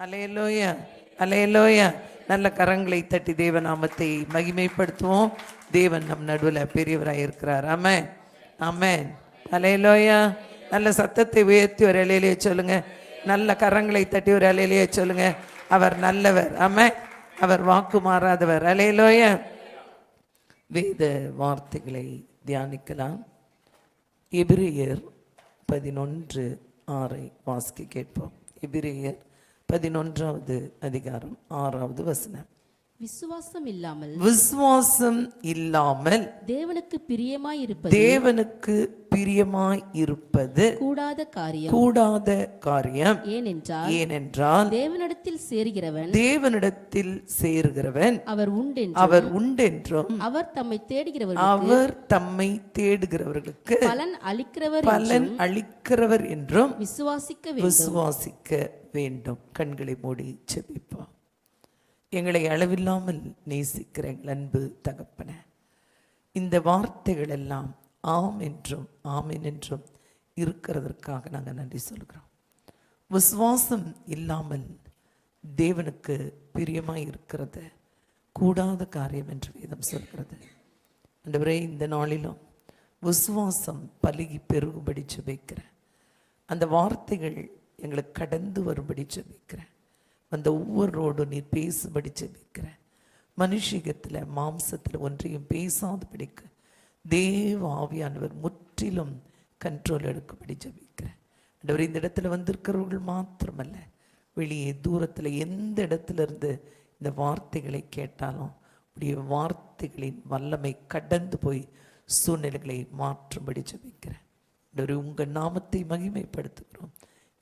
அல்லேலூயா, அல்லேலூயா. நல்ல கரங்களை தட்டி தேவ நாமத்தை மகிமைப்படுத்துவோம். தேவன் நம் நடுவில் பெரியவராக இருக்கிறார். ஆமென், ஆமென். அல்லேலூயா. நல்ல சத்தத்தை உயர்த்தி ஒரு அலையிலேயே சொல்லுங்க. நல்ல கரங்களை தட்டி ஒரு அலையிலேயே சொல்லுங்க. அவர் நல்லவர். ஆமென். அவர் வாக்கு மாறாதவர். அல்லேலூயா. வேத வார்த்தைகளை தியானிக்கலாம். எபிரேயர் 11:6 வாசிக்க கேட்போம். எபிரேயர் 11வது அதிகாரம் 6வது வசனம். விசுவாசம் இல்லாமல் தேவனுக்கு பிரியமாய் இருப்பது கூடாத காரியம். ஏனென்றால் தேவனிடத்தில் சேருகிறவன் அவர் உண்டென்றும் அவர் தம்மை தேடுகிறவர்களுக்கு பலன் அளிக்கிறவர் என்றும் விசுவாசிக்க வேண்டும். கண்களை மூடி ஜெபிப்போம். எங்களை அளவில்லாமல் நேசிக்கிற எங்கள் அன்பு தகப்பன, இந்த வார்த்தைகள் எல்லாம் ஆம் என்றும் ஆமென் என்றும் இருக்கிறதற்காக நாங்கள் நன்றி சொல்கிறோம். விசுவாசம் இல்லாமல் தேவனுக்கு பிரியமாய் இருக்கிறது கூடாத காரியம் என்று வேதம் சொல்கிறது. ஆண்டவரே, இந்த நாளிலும் விசுவாசம் பலுகி பெருகும்படி ஜெபிக்கிறேன். அந்த வார்த்தைகள் எங்களுக்கு கடந்து வரும்படி ஜெபிக்கிறேன். அந்த ஒவ்வொருரோடு நீர் பேசும்படி ஜெபிக்கிறேன். மனுஷிகத்தில் மாம்சத்தில் ஒன்றையும் பேசாதபடிக்க தேவ ஆவியானவர் முற்றிலும் கண்ட்ரோல் எடுக்கும்படி ஜெபிக்கிறேன். ஆண்டவர், இந்த இடத்துல வந்திருக்கிறவர்கள் மாத்திரமல்ல, வெளியே தூரத்தில் எந்த இடத்துல இருந்து இந்த வார்த்தைகளை கேட்டாலும் உடைய வார்த்தைகளின் வல்லமை கடந்து போய் சூழ்நிலைகளை மாற்றும்படி ஜெபிக்கிறேன். ஆண்டவர், உங்கள் நாமத்தை மகிமைப்படுத்துகிறோம்.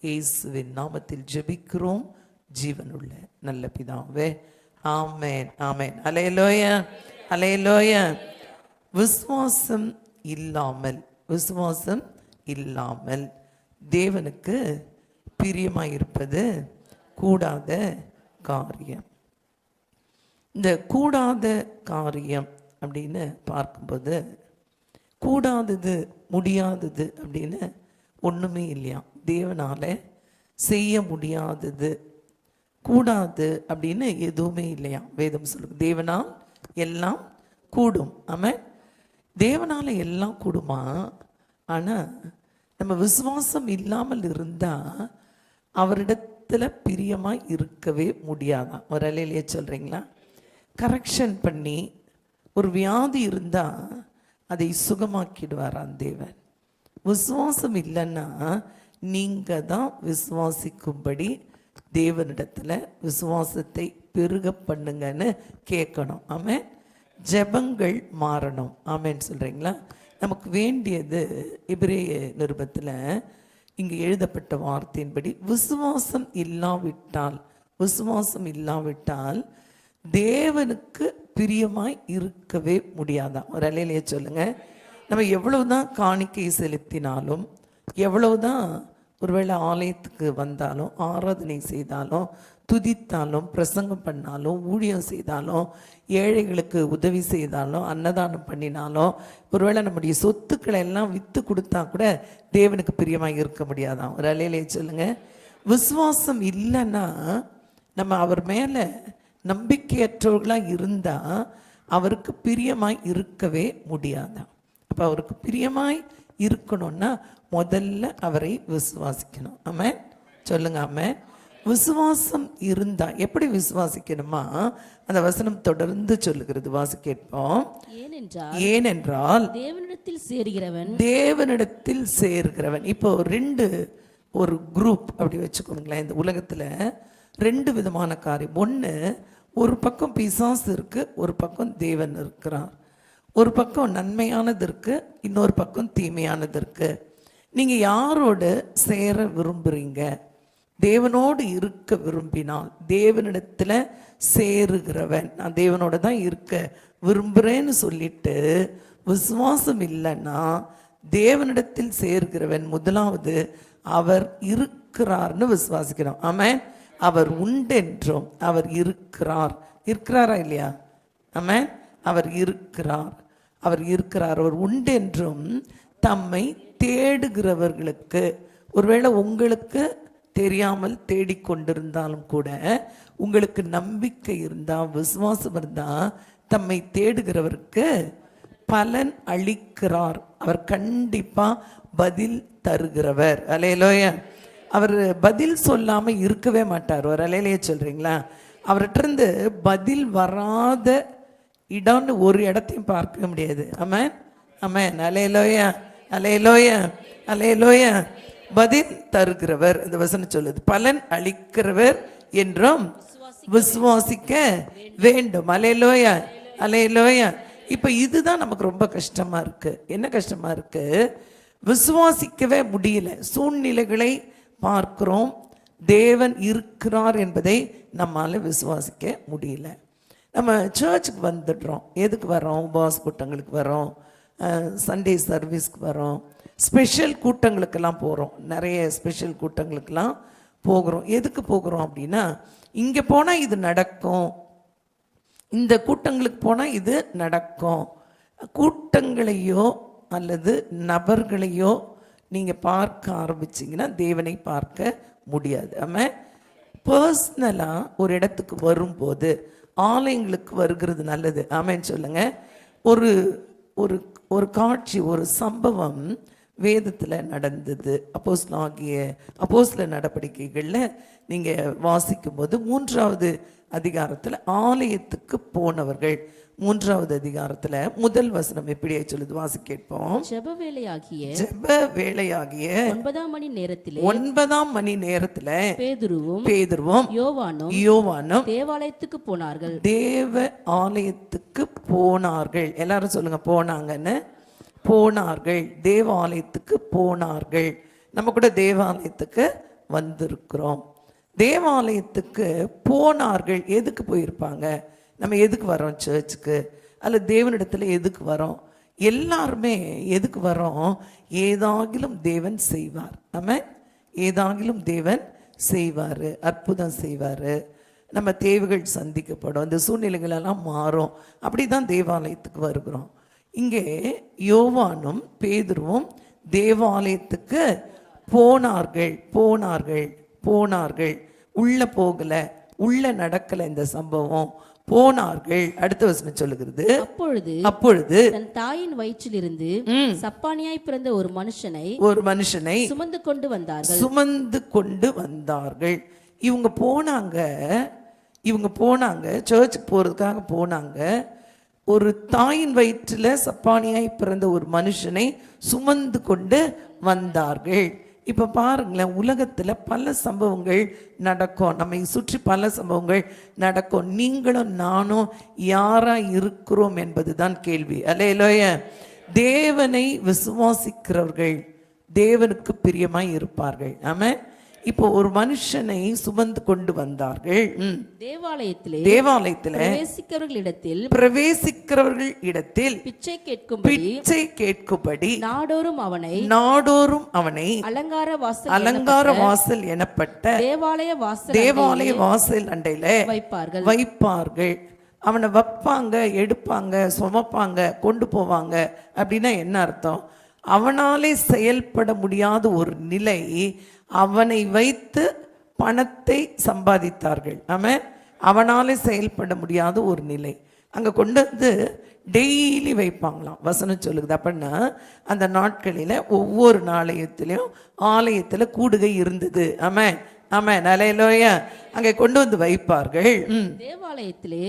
இயேசுவின் நாமத்தில் ஜெபிக்கிறோம் ஜீவனுள்ள நல்ல பிதாவே, ஆமென், ஆமென். அல்லேலூயா, அல்லேலூயா. விசுவாசம் இல்லாமல் தேவனுக்கு பிரியமாயிருப்பது கூடாத காரியம். இந்த கூடாத காரியம் அப்படின்னு பார்க்கும்போது, கூடாதது முடியாதது அப்படின்னு ஒன்றுமே இல்லையா. தேவனால செய்ய முடியாதது கூடாது அப்படின்னு எதுவுமே இல்லையா. வேதம் சொல்லுங்க, தேவனால் எல்லாம் கூடும். ஆமென். தேவனால எல்லாம் கூடுமா? ஆனால் நம்ம விசுவாசம் இல்லாமல் இருந்தால் அவரிடத்துல பிரியமாய் இருக்கவே முடியாதான். ஒரு அலையிலேயே சொல்கிறீங்களா? கரெக்ஷன் பண்ணி ஒரு வியாதி இருந்தால் அதை சுகமாக்கிடுவாரான் தேவன். விசுவாசம் இல்லைன்னா நீங்கள் தான் விசுவாசிக்கும்படி தேவனிடத்தில் விசுவாசத்தை பெருக பண்ணுங்கன்னு கேட்கணும். ஆமென். ஜெபங்கள் மாறணும். ஆமென் சொல்கிறீங்களா? நமக்கு வேண்டியது எபிரேய நிருபத்தில் இங்கே எழுதப்பட்ட வார்த்தையின்படி விசுவாசம் இல்லாவிட்டால் தேவனுக்கு பிரியமாய் இருக்கவே முடியாதான். ஒரு அலையிலேயே சொல்லுங்க. நம்ம எவ்வளவுதான் காணிக்கை செலுத்தினாலும், எவ்வளவுதான் ஒருவேளை ஆலயத்துக்கு வந்தாலும், ஆராதனை செய்தாலும், துதித்தாலும், பிரசங்கம் பண்ணாலும், ஊழியம் செய்தாலும், ஏழைகளுக்கு உதவி செய்தாலும், அன்னதானம் பண்ணினாலும், ஒருவேளை நம்முடைய சொத்துக்களை எல்லாம் விற்று கொடுத்தா கூட தேவனுக்கு பிரியமாக இருக்க முடியாதான். ஒரு அலையிலே சொல்லுங்க. விசுவாசம் இல்லைன்னா நம்ம அவர் மேலே நம்பிக்கையற்றவர்களாக இருந்தால் அவருக்கு பிரியமாய் இருக்கவே முடியாதான். அப்போ அவருக்கு பிரியமாய் இருக்கணும்னா முதல்ல அவரை விசுவாசிக்கணும். ஆமென் சொல்லுங்க. ஆமென். விசுவாசம் இருந்தா எப்படி விசுவாசிக்கணுமா? அந்த வசனம் தொடர்ந்து சொல்லுகிறது. வாசி கேட்போம். ஏனென்றால் தேவனிடத்தில் சேர்கிறவன். இப்போ ஒரு குரூப் அப்படி வச்சுக்கோங்களேன். இந்த உலகத்துல 2 விதமான காரியம். ஒன்று, ஒரு பக்கம் பிசாசு இருக்கு, ஒரு பக்கம் தேவன் இருக்கிறார். ஒரு பக்கம் நன்மையானது இருக்கு, இன்னொரு பக்கம் தீமையானது இருக்கு. நீங்க யாரோடு சேர விரும்புறீங்க? தேவனோடு இருக்க விரும்பினால் தேவனிடத்துல சேருகிறவன், நான் தேவனோட தான் இருக்க விரும்புறேன்னு சொல்லிட்டு விசுவாசம் இல்லைன்னா தேவனிடத்தில் சேர்கிறவன் முதலாவது அவர் இருக்கிறார்னு விசுவாசிக்கணும். ஆமென். அவர் உண்டென்றும் அவர் இருக்கிறாரா இல்லையா? ஆமென். அவர் இருக்கிறார், அவர் உண்டென்றும் தம்மை தேடுகிறவர்களுக்கு. ஒருவேளை உங்களுக்கு தெரியாமல் தேடிக்கொண்டிருந்தாலும் கூட உங்களுக்கு நம்பிக்கை இருந்தா, விசுவாசம் இருந்தா, தம்மை தேடுகிறவருக்கு பலன் அளிக்கிறார். அவர் கண்டிப்பா பதில் தருகிறவர். அல்லேலூயா. அவர் பதில் சொல்லாம இருக்கவே மாட்டார். ஒரு அல்லேலூயா சொல்றீங்களா? அவர்கிட்ட இருந்து பதில் வராத இடம்னு ஒரு இடத்தையும் பார்க்க முடியாது. ஆமென், ஆமென். அல்லேலூயா, அல்லேலூயா, அல்லேலூயா. பதில் தருகிறவர், இந்த வசனம் சொல்லுது, பலன் அளிக்கிறவர் என்றும் விசுவாசிக்க வேண்டும். அல்லேலூயா, அல்லேலூயா. இப்ப இதுதான் நமக்கு ரொம்ப கஷ்டமா இருக்கு. என்ன கஷ்டமா இருக்கு? விசுவாசிக்கவே முடியல. சூழ்நிலைகளை பார்க்கிறோம், தேவன் இருக்கிறார் என்பதை நம்மால விசுவாசிக்க முடியல. நம்ம சர்ச்சுக்கு வந்துடுறோம். எதுக்கு வரோம்? உபவாச கூட்டங்களுக்கு வரோம், சண்டே சர்வீஸ்க்கு வரோம், ஸ்பெஷல் கூட்டங்களுக்கெல்லாம் போகிறோம். நிறைய ஸ்பெஷல் கூட்டங்களுக்கெல்லாம் போகிறோம். எதுக்கு போகிறோம் அப்படின்னா, இங்கே போனால் இது நடக்கும், இந்த கூட்டங்களுக்கு போனால் இது நடக்கும். கூட்டங்களையோ அல்லது நபர்களையோ நீங்கள் பார்க்க ஆரம்பிச்சிங்கன்னா தேவனை பார்க்க முடியாது. ஆமாம். பர்சனலாக ஒரு இடத்துக்கு வரும்போது, ஆலயங்களுக்கு வருகிறது நல்லது. ஆமேன்னு சொல்லுங்க. ஒரு ஒரு ஒரு காட்சி, ஒரு சம்பவம் வேதத்தில் நடந்தது. அப்போஸ்தல நடவடிக்கைகளில் நீங்கள் வாசிக்கும் போது 3வது அதிகாரத்தில் ஆலயத்துக்கு போனவர்கள், 3வது அதிகாரத்தில் முதல் வசனம் எப்படியே சொல்லுது? வாசி கேட்போம். ஜெப வேளையாகிய 9ஆம் மணி நேரத்தில் பேதுருவும் யோவானும் தேவாலயத்துக்கு போனார்கள். தேவ ஆலயத்துக்கு போனார்கள். எல்லாரும் சொல்லுங்க, போனாங்கன்னு. போனார்கள், தேவாலயத்துக்கு போனார்கள். நம்ம கூட தேவாலயத்துக்கு வந்திருக்கிறோம். தேவாலயத்துக்கு போனார்கள். எதுக்கு போயிருப்பாங்க? நம்ம எதுக்கு வரோம் சர்ச்சுக்கு? அல்லது தேவனிடத்துல எதுக்கு வரோம்? எல்லாருமே எதுக்கு வரோம்? ஏதாகிலும் தேவன் செய்வார். ஆமென். ஏதாகிலும் தேவன் செய்வார், அற்புதம் செய்வார், நம்ம தேவைகள் சந்திக்கப்படும், இந்த சூழ்நிலைகள் எல்லாம் மாறும். அப்படி தான் தேவாலயத்துக்கு வருகிறோம். இங்கே யோவானும் பேதுருவும் தேவாலயத்துக்கு போனார்கள். போனார்கள் போனார்கள் உள்ள போகல, உள்ள நடக்கல இந்த சம்பவம். போனார்கள். அடுத்த வசனம் சொல்லுகிறது, அப்பொழுது தன் தாயின் வயிற்றிலிருந்து சப்பானியாய் பிறந்த ஒரு மனுஷனை சுமந்து கொண்டு வந்தார்கள். இவங்க போனாங்க சர்ச்சுக்கு போறதுக்காக போனாங்க. ஒரு தாயின் வயிற்றில் சப்பானியாய் பிறந்த ஒரு மனுஷனை சுமந்து கொண்டு வந்தார்கள். இப்போ பாருங்களேன், உலகத்தில் பல சம்பவங்கள் நடக்கும், நம்மை சுற்றி பல சம்பவங்கள் நடக்கும். நீங்களும் நானும் யாரா இருக்கிறோம் என்பதுதான் கேள்வி. அல்லேலூயா. தேவனை விசுவாசிக்கிறவர்கள் தேவனுக்கு பிரியமாய் இருப்பார்கள். ஆமென். இப்போ ஒரு மனுஷனை சுமந்து கொண்டு வந்தார்கள். தேவாலயத்தில் பிரவேசிக்கிறவர்கள் இடத்தில் பிச்சை கேட்கும்படி நாடோறும் அவனை அலங்கார வாசல் எனப்பட்ட தேவாலய வாசல் அண்டையில வைப்பார்கள். அவனை வைப்பாங்க, எடுப்பாங்க, சுமப்பாங்க, கொண்டு போவாங்க. அப்படின்னா என்ன அர்த்தம்? அவனாலே செயல்பட முடியாத ஒரு நிலை, அவனை வைத்து பணத்தை சம்பாதித்தார்கள். ஆமென். அவனாலே செயல்பட முடியாத ஒரு நிலை அங்கே கொண்டு வந்து டெய்லி வைப்பாங்களாம். வசனம் சொல்லுது. அப்படின்னா அந்த நாட்களில் ஒவ்வொரு ஆலயத்தில் கூடுகை இருந்தது. ஆமென், ஆமென், அல்லேலூயா. அங்கே கொண்டு வந்து வைப்பார்கள். தேவாலயத்திலே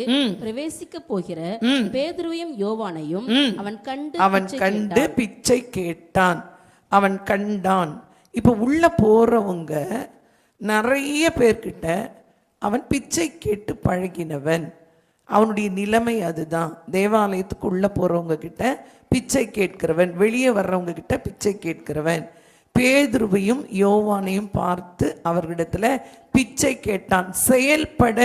பிரவேசிக்க போகிற பேதுருவையும் யோவானையும் அவன் கண்டு பிச்சை கேட்டான். அவன் கண்டான். இப்போ உள்ள போறவங்க நிறைய பேர்கிட்ட அவன் பிச்சை கேட்டு பழகினவன். அவனுடைய நிலைமை அதுதான். தேவாலயத்துக்கு உள்ள போறவங்க கிட்ட பிச்சை கேட்கிறவன், வெளியே வர்றவங்க கிட்ட பிச்சை கேட்கிறவன். பேதுருவையும் யோவானையும் பார்த்து அவர்களிடத்துல பிச்சை கேட்டான். செயல்பட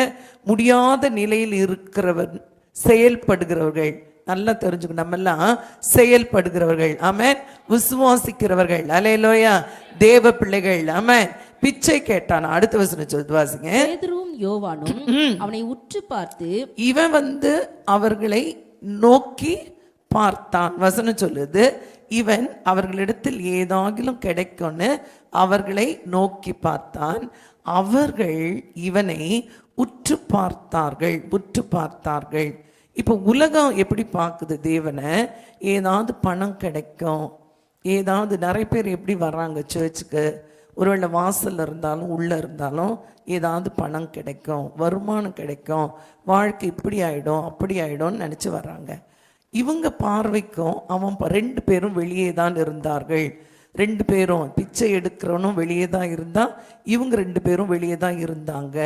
முடியாத நிலையில் இருக்கிறவன், செயல்படுகிறவர்கள். நல்லா தெரிஞ்சுக்கணும், நம்ம எல்லாம் செயல்படுகிறவர்கள். ஆமென். விசுவாசிக்கிறவர்கள். அல்லேலூயா. தேவ பிள்ளைகள். ஆமென். பிச்சை கேட்டான். அடுத்த வசனம் சொல்லுது, வாசிங்க. பேதுருவும் யோவானும் அவனை உற்று பார்த்து, இவன் அவர்களை நோக்கி பார்த்தான். வசனம் சொல்லுது, இவன் அவர்களிடத்தில் ஏதாகிலும் கிடைக்கும்னு அவர்களை நோக்கி பார்த்தான். அவர்கள் இவனை உற்று பார்த்தார்கள். இப்போ உலகம் எப்படி பார்க்குது தேவனை? ஏதாவது பணம் கிடைக்கும், ஏதாவது நிறைய பேர் எப்படி வர்றாங்க சர்ச்சுக்கு, ஒருவேளை வாசல் இருந்தாலும் உள்ளே இருந்தாலும் ஏதாவது பணம் கிடைக்கும், வருமானம் கிடைக்கும், வாழ்க்கை இப்படி ஆகிடும் அப்படி ஆகிடும்னு நினச்சி வர்றாங்க. இவங்க பார்வைக்கும் அவன் 2 பேரும் வெளியே தான் இருந்தார்கள். 2 பேரும் பிச்சை எடுக்கிறவனும் வெளியே தான் இருந்தான், இவங்க 2 பேரும் வெளியே தான் இருந்தாங்க.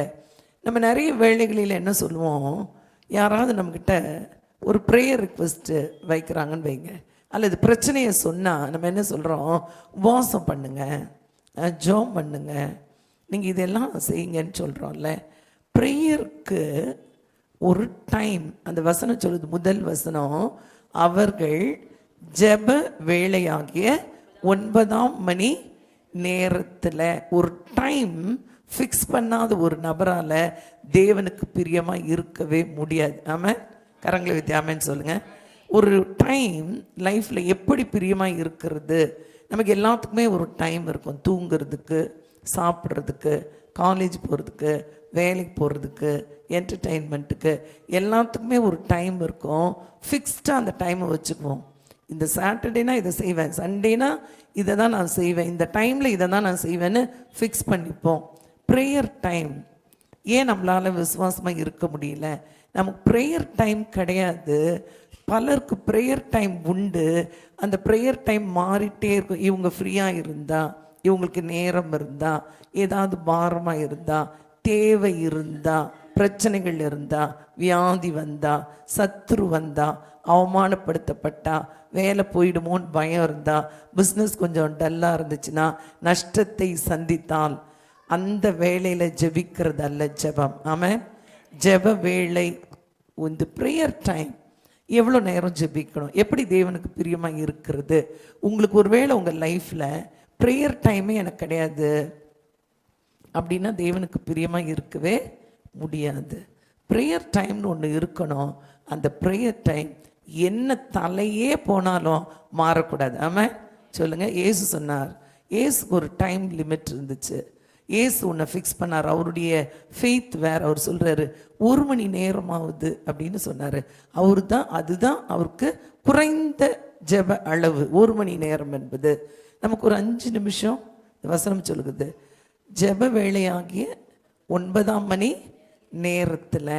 நம்ம நிறைய வேளைகளில் என்ன சொல்லுவோம், யாராவது நம்மக்கிட்ட ஒரு ப்ரேயர் ரிக்வெஸ்ட்டு வைக்கிறாங்கன்னு வைங்க, அல்லது பிரச்சனையை சொன்னால் நம்ம என்ன சொல்கிறோம், உபவாசம் பண்ணுங்க, ஜெபம் பண்ணுங்க, நீங்கள் இதெல்லாம் செய்யுங்கன்னு சொல்கிறோம்ல. ப்ரேயருக்கு ஒரு டைம், அந்த வசனம் சொல்லுது, முதல் வசனம், அவர்கள் ஜெப வேளையாகிய 9ஆம் மணி நேரத்தில். ஒரு டைம் ஃபிக்ஸ் பண்ணாத ஒரு நபரால் தேவனுக்கு பிரியமாக இருக்கவே முடியாது. ஆமாம், கரங்களை வித்தி ஆமேன்னு சொல்லுங்கள். ஒரு டைம் லைஃப்பில் எப்படி பிரியமாக இருக்கிறது? நமக்கு எல்லாத்துக்குமே ஒரு டைம் இருக்கும், தூங்குறதுக்கு, சாப்பிட்றதுக்கு, காலேஜ் போகிறதுக்கு, வேலைக்கு போகிறதுக்கு, என்டர்டெயின்மெண்ட்டுக்கு, எல்லாத்துக்குமே ஒரு டைம் இருக்கும். ஃபிக்ஸ்டாக அந்த டைமை வச்சுக்குவோம். இந்த சாட்டர்டேனா இதை செய்வேன், சண்டேனா இதை தான் நான் செய்வேன், இந்த டைமில் இதை தான் நான் செய்வேன்னு ஃபிக்ஸ் பண்ணிப்போம். ப்ரேயர் டைம் ஏன் நம்மளால் விசுவாசமாக இருக்க முடியல? நமக்கு ப்ரேயர் டைம் கிடையாது. பலருக்கு ப்ரேயர் டைம் உண்டு, அந்த ப்ரேயர் டைம் மாறிட்டே இருக்கும். இவங்க ஃப்ரீயாக இருந்தால், இவங்களுக்கு நேரம் இருந்தால், ஏதாவது பாரமாக இருந்தால், தேவை இருந்தால், பிரச்சனைகள் இருந்தால், வியாதி வந்தால், சத்ரு வந்தால், அவமானப்படுத்தப்பட்டா, வேலை போயிடுமோன்னு பயம் இருந்தால், பிஸ்னஸ் கொஞ்சம் டல்லாக இருந்துச்சுன்னா, நஷ்டத்தை சந்தித்தால், அந்த வேலையில் ஜெபிக்கிறது அல்ல ஜெபம். ஆமாம், ஜெப வேளை, இந்த ப்ரேயர் டைம் எவ்வளோ நேரம் ஜெபிக்கணும், எப்படி தேவனுக்கு பிரியமாக இருக்கிறது? உங்களுக்கு ஒரு வேளை உங்கள் லைஃப்பில் ப்ரேயர் டைமே எனக்கு கிடையாது அப்படின்னா தேவனுக்கு பிரியமாக இருக்கவே முடியாது. ப்ரேயர் டைம்னு ஒன்று இருக்கணும். அந்த ப்ரேயர் டைம் என்ன தலையே போனாலும் மாறக்கூடாது. ஆமாம் சொல்லுங்கள். இயேசு சொன்னார், இயேசுக்கு ஒரு டைம் லிமிட் இருந்துச்சு. இயேசு ஒன்று ஃபிக்ஸ் பண்ணார். அவருடைய ஃபெய்த் வேறு. அவர் சொல்கிறாரு 1 மணி நேரமாகுது அப்படின்னு சொன்னார். அதுதான் அவருக்கு குறைந்த ஜெப அளவு. 1 மணி நேரம் என்பது நமக்கு ஒரு 5 நிமிஷம். வசனம் சொல்லுது, ஜெப வேளையாகிய 9ஆம் மணி நேரத்தில்.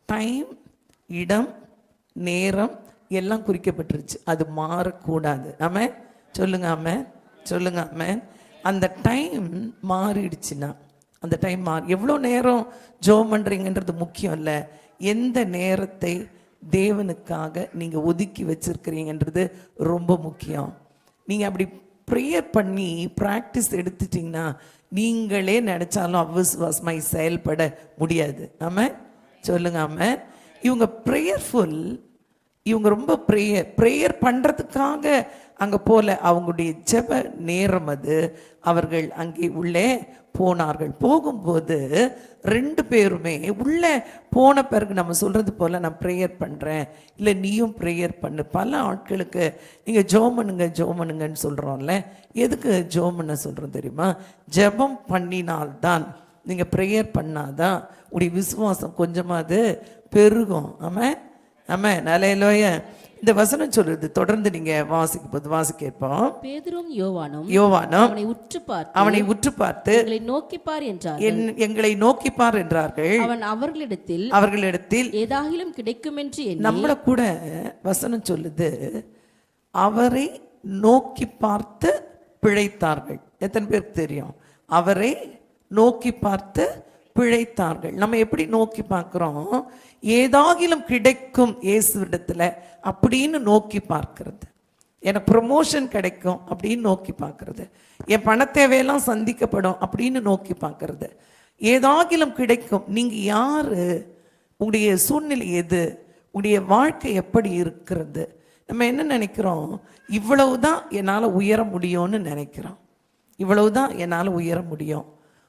டைம், இடம், நேரம் எல்லாம் குறிக்கப்பட்டுருச்சு. அது மாறக்கூடாது. ஆமாம் சொல்லுங்க, ஆமாம் சொல்லுங்க, ஆமாம். அந்த டைம் மாறிடுச்சுன்னா, அந்த டைம் எவ்வளோ நேரம் ஜெபம் பண்ணுறீங்கன்றது முக்கியம் இல்லை, எந்த நேரத்தை தேவனுக்காக நீங்கள் ஒதுக்கி வச்சிருக்கிறீங்கன்றது ரொம்ப முக்கியம். நீங்கள் அப்படி ப்ரேயர் பண்ணி ப்ராக்டிஸ் எடுத்துட்டிங்கன்னா நீங்களே நினச்சாலும் அவிசுவாசமாய் செயல்பட முடியாது. ஆமாம் சொல்லுங்க, ஆமாம். இவங்க ப்ரேயர்ஃபுல், இவங்க ரொம்ப ப்ரேயர் பண்ணுறதுக்காக அங்கே போல, அவங்களுடைய ஜெப நேரம் அது. அவர்கள் அங்கே உள்ளே போனார்கள். போகும்போது 2 பேருமே உள்ளே போன பிறகு நம்ம சொல்கிறது போல் நான் ப்ரேயர் பண்ணுறேன், இல்லை நீயும் ப்ரேயர் பண்ணு. பல ஆட்களுக்கு நீங்கள் ஜெபம் பண்ணுங்கன்னு சொல்கிறோம்ல. எதுக்கு ஜெபம் பண்ண சொல்கிறோம் தெரியுமா? ஜெபம் பண்ணினால்தான், நீங்கள் ப்ரேயர் பண்ணாதான் உடைய விசுவாசம் கொஞ்சமாவது பெருகும். ஆமாம் ஆமாம் நல்ல. இந்த வசனம் சொல்லுது, தொடர்ந்து நீங்க வாசிக்கப்போம். பேதுரும் யோவானும் அவனை உற்று பார்த்து எங்களை நோக்கி பார் என்றார்கள். அவன் அவர்களிடத்தில் ஏதாகிலும் கிடைக்கும் என்று நம்மள கூட வசனம் சொல்லுது, அவரை நோக்கி பார்த்து பிழைத்தார்கள். எத்தனை பேருக்கு தெரியும்? அவரை நோக்கி பார்த்து பிழைத்தார்கள். நம்ம எப்படி நோக்கி பார்க்கிறோம்? ஏதாகிலும் கிடைக்கும் இயேசுவிடத்துல அப்படின்னு நோக்கி பார்க்கிறது. எனக்கு ப்ரொமோஷன் கிடைக்கும் அப்படின்னு நோக்கி பார்க்கறது, என் பண தேவையெல்லாம் சந்திக்கப்படும் அப்படின்னு நோக்கி பார்க்கறது. ஏதாகிலும் கிடைக்கும். நீங்க யாரு, உங்களுடைய சூழ்நிலை எது, உங்களுடைய வாழ்க்கை எப்படி இருக்கிறது? நம்ம என்ன நினைக்கிறோம்? இவ்வளவுதான் என்னால் உயர முடியும்னு நினைக்கிறோம். இவ்வளவுதான் என்னால் உயர முடியும்.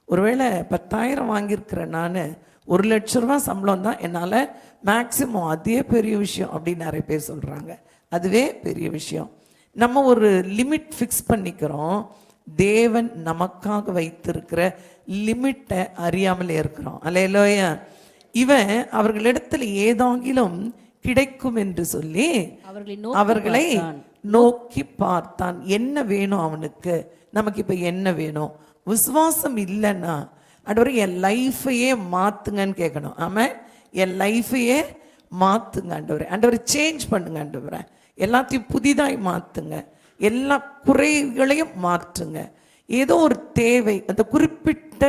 ஒருவேளை 10,000 வாங்கியிருக்கிறேன், நான் 1 லட்ச ரூபா சம்பளம் தான் என்னால் மேக்சிமம், அதே பெரிய விஷயம் அப்படின்னு நிறைய பேர் சொல்கிறாங்க. அதுவே பெரிய விஷயம். நம்ம ஒரு லிமிட் ஃபிக்ஸ் பண்ணிக்கிறோம். தேவன் நமக்காக வைத்திருக்கிற லிமிட்டை அறியாமலே இருக்கிறோம். அல்லேலூயா. இவன் அவர்களிடத்தில் ஏதாகிலும் கிடைக்கும் என்று சொல்லி அவர்களை நோக்கி பார்த்தான். என்ன வேணும் அவனுக்கு? நமக்கு இப்ப என்ன வேணும்? விசுவாசம் இல்லைன்னா ஆண்டவரே என் லைஃபையே மாத்துங்கன்னு கேட்கணும். ஆமாம், என் லைஃபையே மாத்துங்க ஆண்டவரே. ஆண்டவரை சேஞ்ச் பண்ணுங்க ஆண்டவரே. எல்லாத்தையும் புதிதாய் மாத்துங்க. எல்லா குறைகளையும் மாற்றுங்க. ஏதோ ஒரு தேவை, அந்த குறிப்பிட்ட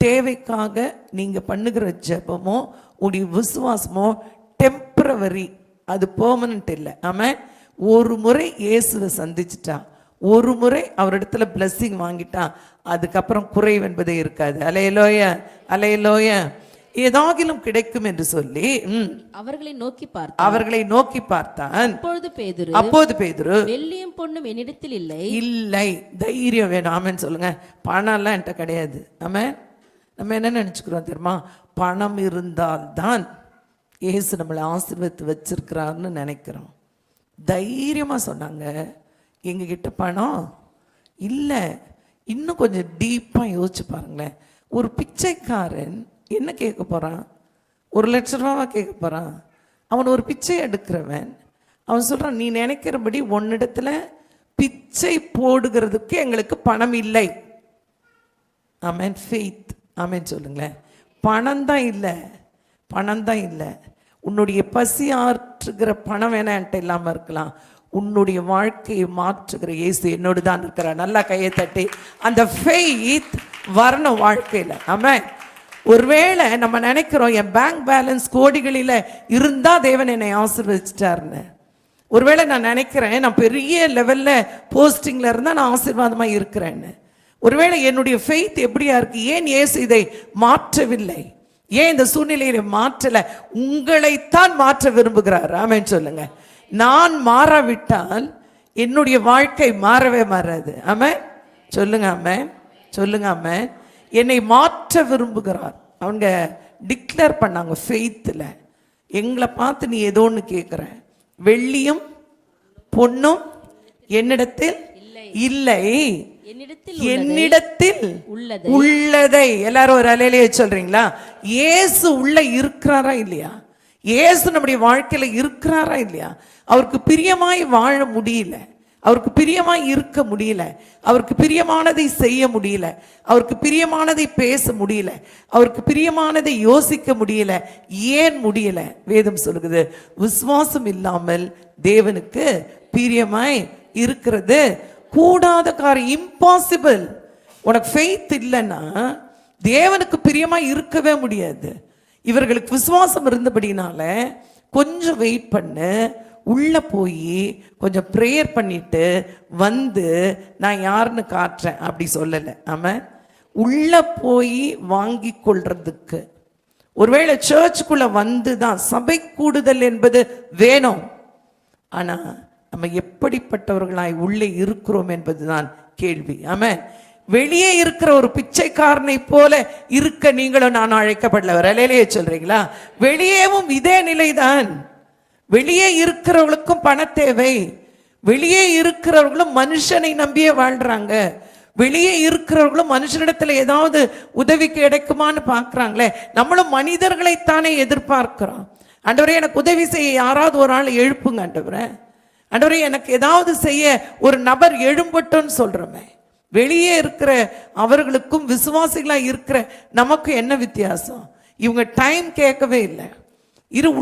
தேவைக்காக நீங்க பண்ணுகிற ஜெபமோ உடைய விசுவாசமோ டெம்பரவரி, அது பெர்மனன்ட் இல்லை. ஆமாம், ஒரு முறை இயேசுவை சந்திச்சிட்டா, ஒரு முறை அவரிடத்துல பிளஸ்ஸிங் வாங்கிட்டா, அதுக்கப்புறம் குறைவு என்பதே இருக்காது. அல்லேலூயா, அல்லேலூயா. ஏதாகிலும் கிடைக்கும் என்று சொல்லி அவர்களை நோக்கி பார்த்தான். அப்போது பேதுரு வெள்ளியும் பொன்னும் என்னிடத்தில் இல்லை. தைரியம் வேணும். ஆமென் சொல்லுங்க. பணம் எல்லாம் என்கிட்ட கிடையாது. ஆமென். நம்ம என்ன நினைச்சுக்கிறோம் தெரியுமா? பணம் இருந்தால்தான் இயேசு நம்மளை ஆசீர்வதித்து வச்சிருக்கிறாருன்னு நினைக்கிறோம். தைரியமா சொன்னாங்க, எங்ககிட்ட பணம் இல்லை. இன்னும் கொஞ்சம் டீப்பா யோசிச்சு பாருங்களேன். ஒரு பிச்சைக்காரன் என்ன கேட்க போறான்? 1,00,000 ரூபாவா கேட்க போறான்? அவன் ஒரு பிச்சை எடுக்கிறவன். அவன் சொல்றான், நீ நினைக்கிறபடி உன்னிடத்துல பிச்சை போடுகிறதுக்கு எங்களுக்கு பணம் இல்லை. ஆமென். ஃபெய்த். ஆமென் சொல்லுங்களேன். பணம் தான் இல்லை, பணம் தான் இல்லை. உன்னுடைய பசி ஆற்றுகிற பணம் வேணா என்கிட்ட இல்லாமல் இருக்கலாம். உன்னுடைய வாழ்க்கையை மாற்றுகிற இயேசு என்னோடு தான் இருக்கிறார். நல்லா கையை தட்டி அந்த ஃபெய்த் வரணும் வாழ்க்கையில். ஆமென். ஒருவேளை நம்ம நினைக்கிறோம் என் பேங்க் பேலன்ஸ் கோடிகளில் இருந்தா தேவன் என்னை ஆசீர்வதிச்சிட்டாருன்னு. ஒருவேளை நான் நினைக்கிறேன் நான் பெரிய லெவல்ல போஸ்டிங்ல இருந்தா நான் ஆசீர்வாதமா இருக்கிறேன்னு. ஒருவேளை என்னுடைய ஃபெய்த் எப்படியா இருக்கு? ஏன் இயேசு இதை மாற்றவில்லை? ஏன் இந்த சூழ்நிலையை மாற்றல? உங்களைத்தான் மாற்ற விரும்புகிறார். ஆமென் சொல்லுங்க. நான் மாறாவிட்டால் என்னுடைய வாழ்க்கை மாறவே மாறாது. ஆமென் சொல்லுங்க. ஆமென் சொல்லுங்க. ஆமென். என்னை மாற்ற விரும்புகிறார். அவங்க டிக்ளேர் பண்ணாங்க ஃபெய்த்தில். எங்களை பார்த்து நீ ஏதோ ஒன்று கேட்குற, வெள்ளியும் பொன்னும் என்னிடத்தில் இல்லை, என்னிடத்தில் உள்ளதை. எல்லாரும் ஒரு அலையிலேயே சொல்றீங்களா? இயேசு உள்ள இருக்கிறாரா இல்லையா? இயேசு நம்முடைய வாழ்க்கையில இருக்கிறாரா இல்லையா? அவருக்கு பிரியமாய் வாழ முடியல, அவருக்கு பிரியமாய் இருக்க முடியல, அவருக்கு பிரியமானதை செய்ய முடியல, அவருக்கு பிரியமானதை பேச முடியல, அவருக்கு பிரியமானதை யோசிக்க முடியல. ஏன் முடியல? வேதம் சொல்லுகிறது, விசுவாசம் இல்லாமல் தேவனுக்கு பிரியமாய் இருக்கிறது கூடாத காரியம். இம்பாசிபிள். உனக்கு ஃபெய்த் இல்லைன்னா தேவனுக்கு பிரியமாய் இருக்கவே முடியாது. இவர்களுக்கு விசுவாசம் இருந்தபடினால கொஞ்சம் வெயிட் பண்ணு, உள்ள போய் கொஞ்சம் ப்ரேயர் பண்ணிட்டு வந்து நான் யாருன்னு காட்டுறேன் அப்படி சொல்லலை. ஆமாம், உள்ள போய் வாங்கி கொள்றதுக்கு ஒருவேளை சர்ச்சுக்குள்ள வந்து தான் சபை கூடுதல் என்பது வேணும். ஆனா நம்ம எப்படிப்பட்டவர்களாய் உள்ளே இருக்கிறோம் என்பதுதான் கேள்வி. ஆமாம். வெளியே இருக்கிற ஒரு பிச்சைக்காரனை போல இருக்க நீங்களும் நான் அழைக்கப்படலவர். அலையிலேயே சொல்றீங்களா? வெளியேவும் இதே நிலைதான். வெளியே இருக்கிறவர்களுக்கும் பண தேவை, வெளியே இருக்கிறவர்களும் மனுஷனை நம்பியே வாழ்றாங்க, வெளியே இருக்கிறவர்களும் மனுஷனிடத்துல ஏதாவது உதவி கிடைக்குமான்னு பார்க்குறாங்களே. நம்மளும் மனிதர்களைத்தானே எதிர்பார்க்கிறோம். ஆண்டவரே எனக்கு உதவி செய்ய யாராவது ஒரு ஆள் எழுப்புங்க ஆண்டவரே, ஆண்டவரே எனக்கு ஏதாவது செய்ய ஒரு நபர் எழும்பட்டும்னு சொல்றோமே. வெளியே இருக்கிற அவர்களுக்கும் விசுவாசிகளா இருக்கிற நமக்கு என்ன வித்தியாசம்? இவங்க டைம் கேட்கவே இல்லை.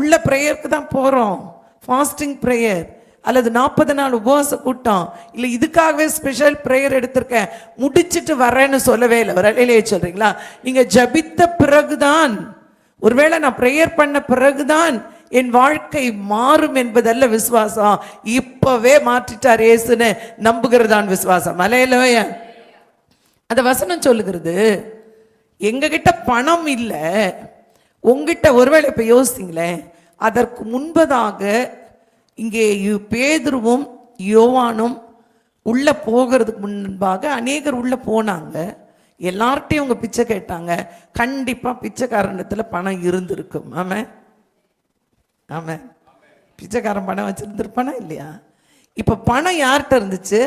உள்ள ப்ரேயருக்கு தான் போறோம், ஃபாஸ்டிங் ப்ரேயர் அல்லது 40 நாள் உபவாச கூட்டம், இல்லை இதுக்காகவே ஸ்பெஷல் ப்ரேயர் எடுத்திருக்கேன் முடிச்சிட்டு வரேன்னு சொல்லவே இல்லை. வரலையே சொல்றீங்களா? நீங்க ஜபித்த பிறகுதான், ஒருவேளை நான் ப்ரேயர் பண்ண பிறகுதான் என் வாழ்க்கை மாறும் என்பதல்ல விசுவாசம். இப்பவே மாற்றிட்டார் இயேசுன்னு நம்புகிறதான் விசுவாசம். அல்லேலூயா. அந்த வசனம் சொல்லுகிறது, எங்க கிட்ட பணம் இல்லை, உங்ககிட்ட. ஒருவேளை இப்ப யோசிங்களேன், அதற்கு முன்பதாக இங்கே பேதுருவும் யோவானும் உள்ள போகிறதுக்கு முன்பாக அநேகர் உள்ள போனாங்க. எல்லார்ட்டையும் அவங்க பிச்சை கேட்டாங்க. கண்டிப்பா பிச்சைக்காரனத்துல பணம் இருந்திருக்கும். ஆமாம் ஆமாம். பிச்சைக்காரன் பணம் வச்சிருந்துருப்பானா இல்லையா? இப்ப பணம் யார்கிட்ட இருந்துச்சு?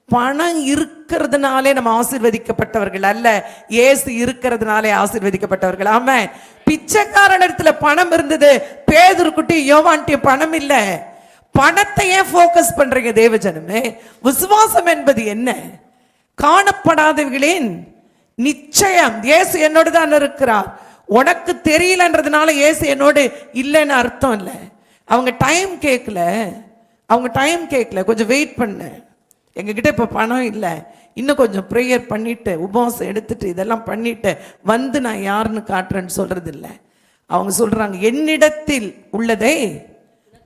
பணம் இருக்கிறதுனாலே நம்ம ஆசீர்வதிக்கப்பட்டவர்கள் அல்ல, இயேசு இருக்கிறதுனாலே ஆசீர்வதிக்கப்பட்டவர்கள். ஆமென். பிச்சைக்காரன் இடத்துல பணம் இருந்தது, பேதுருக்குட்டி யோவான்ட்டியும் பணம் இல்ல. பணத்தை ஏன் போக்கஸ் பண்றீங்க தேவஜனமே? விசுவாசம் என்பது என்ன? காணப்படாதவர்களின் நிச்சயம். இயேசு என்னோடு தான் இருக்கிறார். உனக்கு தெரியலன்றதுனால இயேசு என்னோடு இல்லைன்னு அர்த்தம் இல்லை. அவங்க டைம் கேட்கல, கொஞ்சம் வெயிட் பண்ண. எங்ககிட்ட இப்போ பணம் இல்லை, இன்னும் கொஞ்சம் ப்ரேயர் பண்ணிட்டு உபவாசம் எடுத்துட்டு இதெல்லாம் பண்ணிட்டு வந்து நான் யாருன்னு காட்டுறேன்னு சொல்றது இல்லை. அவங்க சொல்றாங்க, என்னிடத்தில் உள்ளதை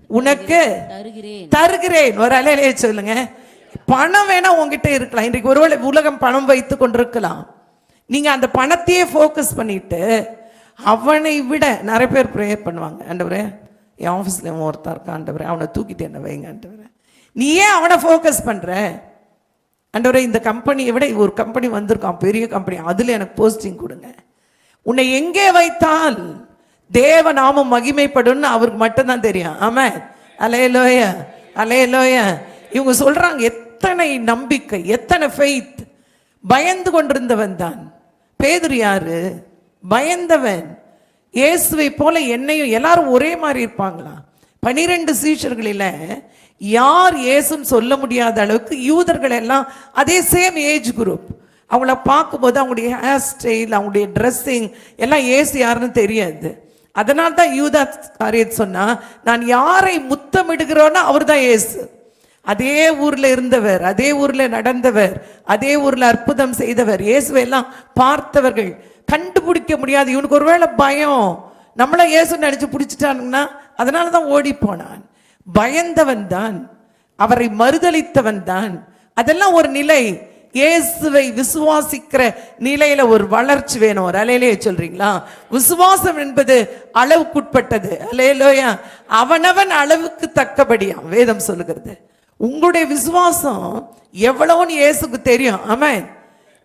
உனக்கு தருகிறேன். ஒரு அலையிலேயே சொல்லுங்க. பணம் வேணா உங்ககிட்ட இருக்கலாம். இன்றைக்கு ஒருவேளை உலகம் பணம் வைத்து கொண்டிருக்கலாம். நீங்க அந்த பணத்தையே ஃபோக்கஸ் பண்ணிட்டு, அவனை விட நிறைய பேர் ப்ரேயர் பண்ணுவாங்க, ஆண்டவரே என் ஆஃபீஸில் ஒருத்தர் இருக்கா, ஆண்டவரே அவனை தூக்கிட்டு என்ன வைங்க ஆண்டவரே. நீ ஏன் அவனை ஃபோக்கஸ் பண்ற? ஆண்டவரே இந்த கம்பெனியை விட ஒரு கம்பெனி வந்திருக்கான், பெரிய கம்பெனி, அதில் எனக்கு போஸ்டிங் கொடுங்க. உன்னை எங்கே வைத்தால் தேவ நாமம் மகிமைப்படும் அவருக்கு மட்டும்தான் தெரியும். ஆமென். அல்லேலூயா, அல்லேலூயா. இவங்க சொல்றாங்க, எத்தனை நம்பிக்கை, எத்தனை ஃபெய்த். பயந்து கொண்டிருந்தவன் தான் பேதுரு. யாரு பயந்தவன்? இயேசுவை போல என்னையும் எல்லாரும் ஒரே மாதிரி இருப்பாங்களா? 12 சீஷர்களில் யார் இயேசுன்னு சொல்ல முடியாத அளவுக்கு யூதர்கள் எல்லாம் அதே சேம் ஏஜ் குரூப். அவங்கள பார்க்கும்போது அவங்களுடைய ஹேர் ஸ்டைல், அவங்களுடைய ட்ரெஸ்ஸிங் எல்லாம் இயேசு யாருன்னு தெரியாது. அதனால தான் யூதா காரியத்தை சொன்னா, நான் யாரை முத்தமிடுகிறோன்னா அவர் தான் இயேசு. அதே ஊர்ல இருந்தவர், அதே ஊர்ல நடந்தவர், அதே ஊர்ல அற்புதம் செய்தவர், இயேசுவை எல்லாம் பார்த்தவர்கள். கண்டுபிடிக்க முடியாது. இவனுக்கு ஒருவேளை பயம், நம்மள இயேசு நினைச்சு பிடிச்சிட்டானுங்கன்னா அதனால தான் ஓடி போனான். பயந்தவன் தான், அவரை மறுதலித்தவன் தான். அதெல்லாம் ஒரு நிலை. இயேசுவை விசுவாசிக்கிற நிலையில ஒரு வளர்ச்சி வேணும். ஒரு அலையிலேயே சொல்றீங்களா? விசுவாசம் என்பது அளவுக்குட்பட்டது. அலையிலோயா, அவனவன் அளவுக்கு தக்கபடியா வேதம் சொல்லுகிறது. உங்களுடைய விசுவாசம் எவ்வளவுன்னு இயேசுக்கு தெரியும். ஆமென்.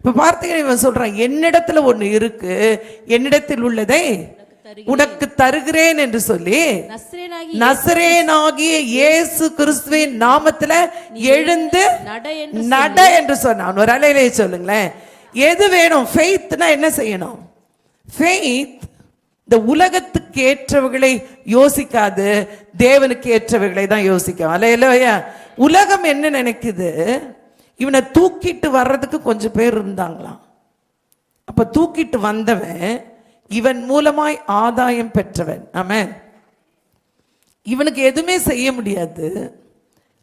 இப்ப பார்த்தீங்கன்னா இவன் சொல்றான், என்னிடத்துல ஒண்ணு இருக்கு, என்னிடத்தில் உள்ளதை உனக்கு தருகிறேன் என்று சொல்லி நசரேனாகிய இயேசு கிறிஸ்துவின் நாமத்துல எழுந்து நட என்று சொன்னான். ஒரு அலையிலேயே சொல்லுங்களேன். எது வேணும்? ஃபெய்த்னா என்ன செய்யணும்? ஃபெய்த் இந்த உலகத்துக்கு ஏற்றவர்களை யோசிக்காது, தேவனுக்கு ஏற்றவர்களை தான் யோசிக்கும். அல்லேலூயா. உலகம் என்ன நினைக்குது? இவனை தூக்கிட்டு வர்றதுக்கு கொஞ்சம் பேர் இருந்தாங்களாம். அப்ப தூக்கிட்டு வந்தவன் இவன் மூலமாய் ஆதாயம் பெற்றவன். ஆமென். இவனுக்கு எதுவுமே செய்ய முடியாது.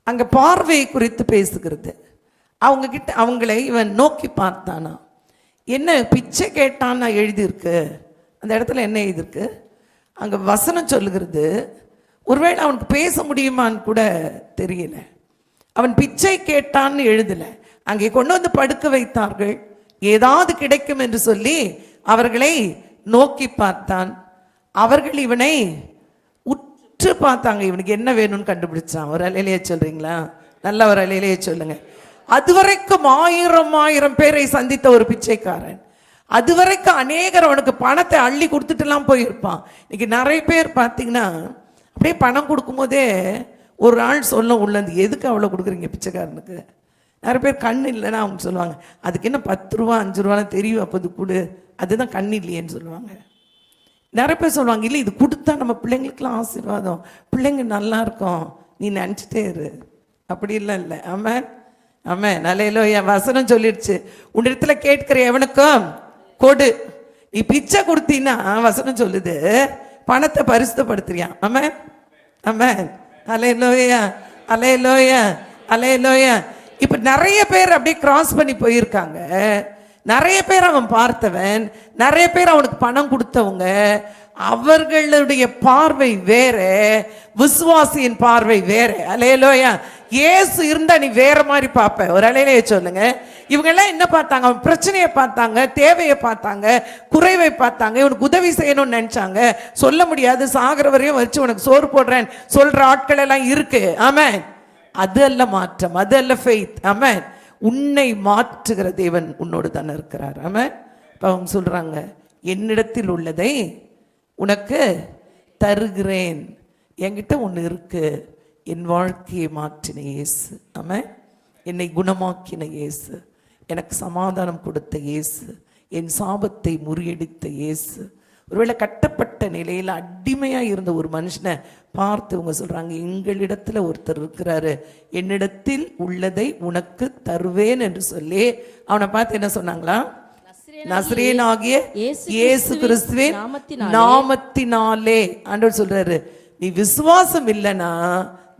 அங்க பார்வையை குறித்து பேசுகிறது. அவங்க கிட்ட அவங்களை இவன் நோக்கி பார்த்தானா. என்ன பிச்சை கேட்டான்னா எழுதியிருக்கு அந்த இடத்துல. என்ன எழுதியிருக்கு அங்க? வசனம் சொல்லுகிறது, ஒருவேளை அவனுக்கு பேச முடியுமான்னு கூட தெரியல. அவன் பிச்சை கேட்டான்னு எழுதல. அங்கே கொண்டு வந்து படுக்க வைத்தார்கள். ஏதாவது கிடைக்கும் என்று சொல்லி அவர்களை நோக்கி பார்த்தான். அவர்கள் இவனை உற்று பார்த்தாங்க. இவனுக்கு என்ன வேணும்னு கண்டுபிடிச்சான். ஒரு அலையிலேயே சொல்றீங்களா? நல்ல ஒரு அலையிலேயே சொல்லுங்க. அதுவரைக்கும் 1000 பேரை சந்தித்த ஒரு பிச்சைக்காரன், அதுவரைக்கும் அநேகர் அவனுக்கு பணத்தை அள்ளி கொடுத்துட்டுலாம் போயிருப்பான். இன்னைக்கு நிறைய பேர் பார்த்தீங்கன்னா அப்படியே பணம் கொடுக்கும் போதே ஒரு ஆள் சொல்ல உள்ளது, எதுக்கு அவ்வளோ கொடுக்குறீங்க பிச்சைக்காரனுக்கு? நிறைய பேர் கண் இல்லைன்னா அவங்க சொல்லுவாங்க, அதுக்கு என்ன 10 ரூபா 5 ரூபான்னு தெரியும், அப்போ இது கொடு, அதுதான் கண் இல்லையேன்னு சொல்லுவாங்க. நிறைய பேர் சொல்லுவாங்க, இல்லை இது கொடுத்தா நம்ம பிள்ளைங்களுக்கெல்லாம் ஆசீர்வாதம், பிள்ளைங்க நல்லா இருக்கும், நீ நினச்சிட்டே இரு. அப்படிலாம் இல்லை. ஆமென், ஆமென். அல்லேலூயா. என் வசனம் சொல்லிடுச்சு, உன்னிடத்துல கேட்கிற எவனுக்கும் கொடு. நீ பிச்சை கொடுத்தீன்னா வசனம் சொல்லுது பணத்தை பரிசுத்தப்படுத்துறியா. ஆமென், ஆமென். அல்லேலூயா, அல்லேலூயா, அல்லேலூயா. இப்ப நிறைய பேர் அப்படியே கிராஸ் பண்ணி போயிருக்காங்க. நிறைய பேர் அவன் பார்த்தவன், நிறைய பேர் அவனுக்கு பணம் கொடுத்தவங்க. அவர்களுடைய பார்வை வேற, விசுவாசியின் பார்வை வேற. அல்லேலூயா. இயேசு இருந்தா நீ வேற மாதிரி பார்ப்ப. ஒரு அலையிலேயே சொல்லுங்க. இவங்க எல்லாம் என்ன பார்த்தாங்க? அவன் பிரச்சனையை பார்த்தாங்க, தேவையை பார்த்தாங்க, குறைவை பார்த்தாங்க, இவனுக்கு உதவி செய்யணும்னு நினைச்சாங்க. சொல்ல முடியாது, சாகிற வரையும் வச்சு உனக்கு சோறு போடுறேன் சொல்ற ஆட்கள் எல்லாம் இருக்கு. ஆமென். அது அல்ல மாற்றம், அது அல்ல ஃபெய்த். ஆமென். உன்னை மாற்றுகிற தேவன் உன்னோடு தானே இருக்கிறார். ஆமென். இப்போ அவங்க சொல்றாங்க, என்னிடத்தில் உள்ளதை உனக்கு தருகிறேன். என்கிட்ட ஒன்று இருக்கு, என் வாழ்க்கையை மாற்றின இயேசு. ஆமென். என்னை குணமாக்கின இயேசு, எனக்கு சமாதானம் கொடுத்த இயேசு, என் சாபத்தை முறியடித்த இயேசு. ஒருவேளை கட்டப்பட்ட நிலையில் அடிமையாக இருந்த ஒரு மனுஷனை பார்த்து இவங்க சொல்கிறாங்க, எங்களிடத்துல ஒருத்தர் இருக்கிறாரு, என்னிடத்தில் உள்ளதை உனக்கு தருவேன் என்று சொல்லி அவனை பார்த்து என்ன சொன்னாங்களா? நசரேயனாகிய இயேசு கிறிஸ்துவின் நாமத்தினாலே. ஆண்டவர் சொல்றாரு, நீ விசுவாசம் இல்லைன்னா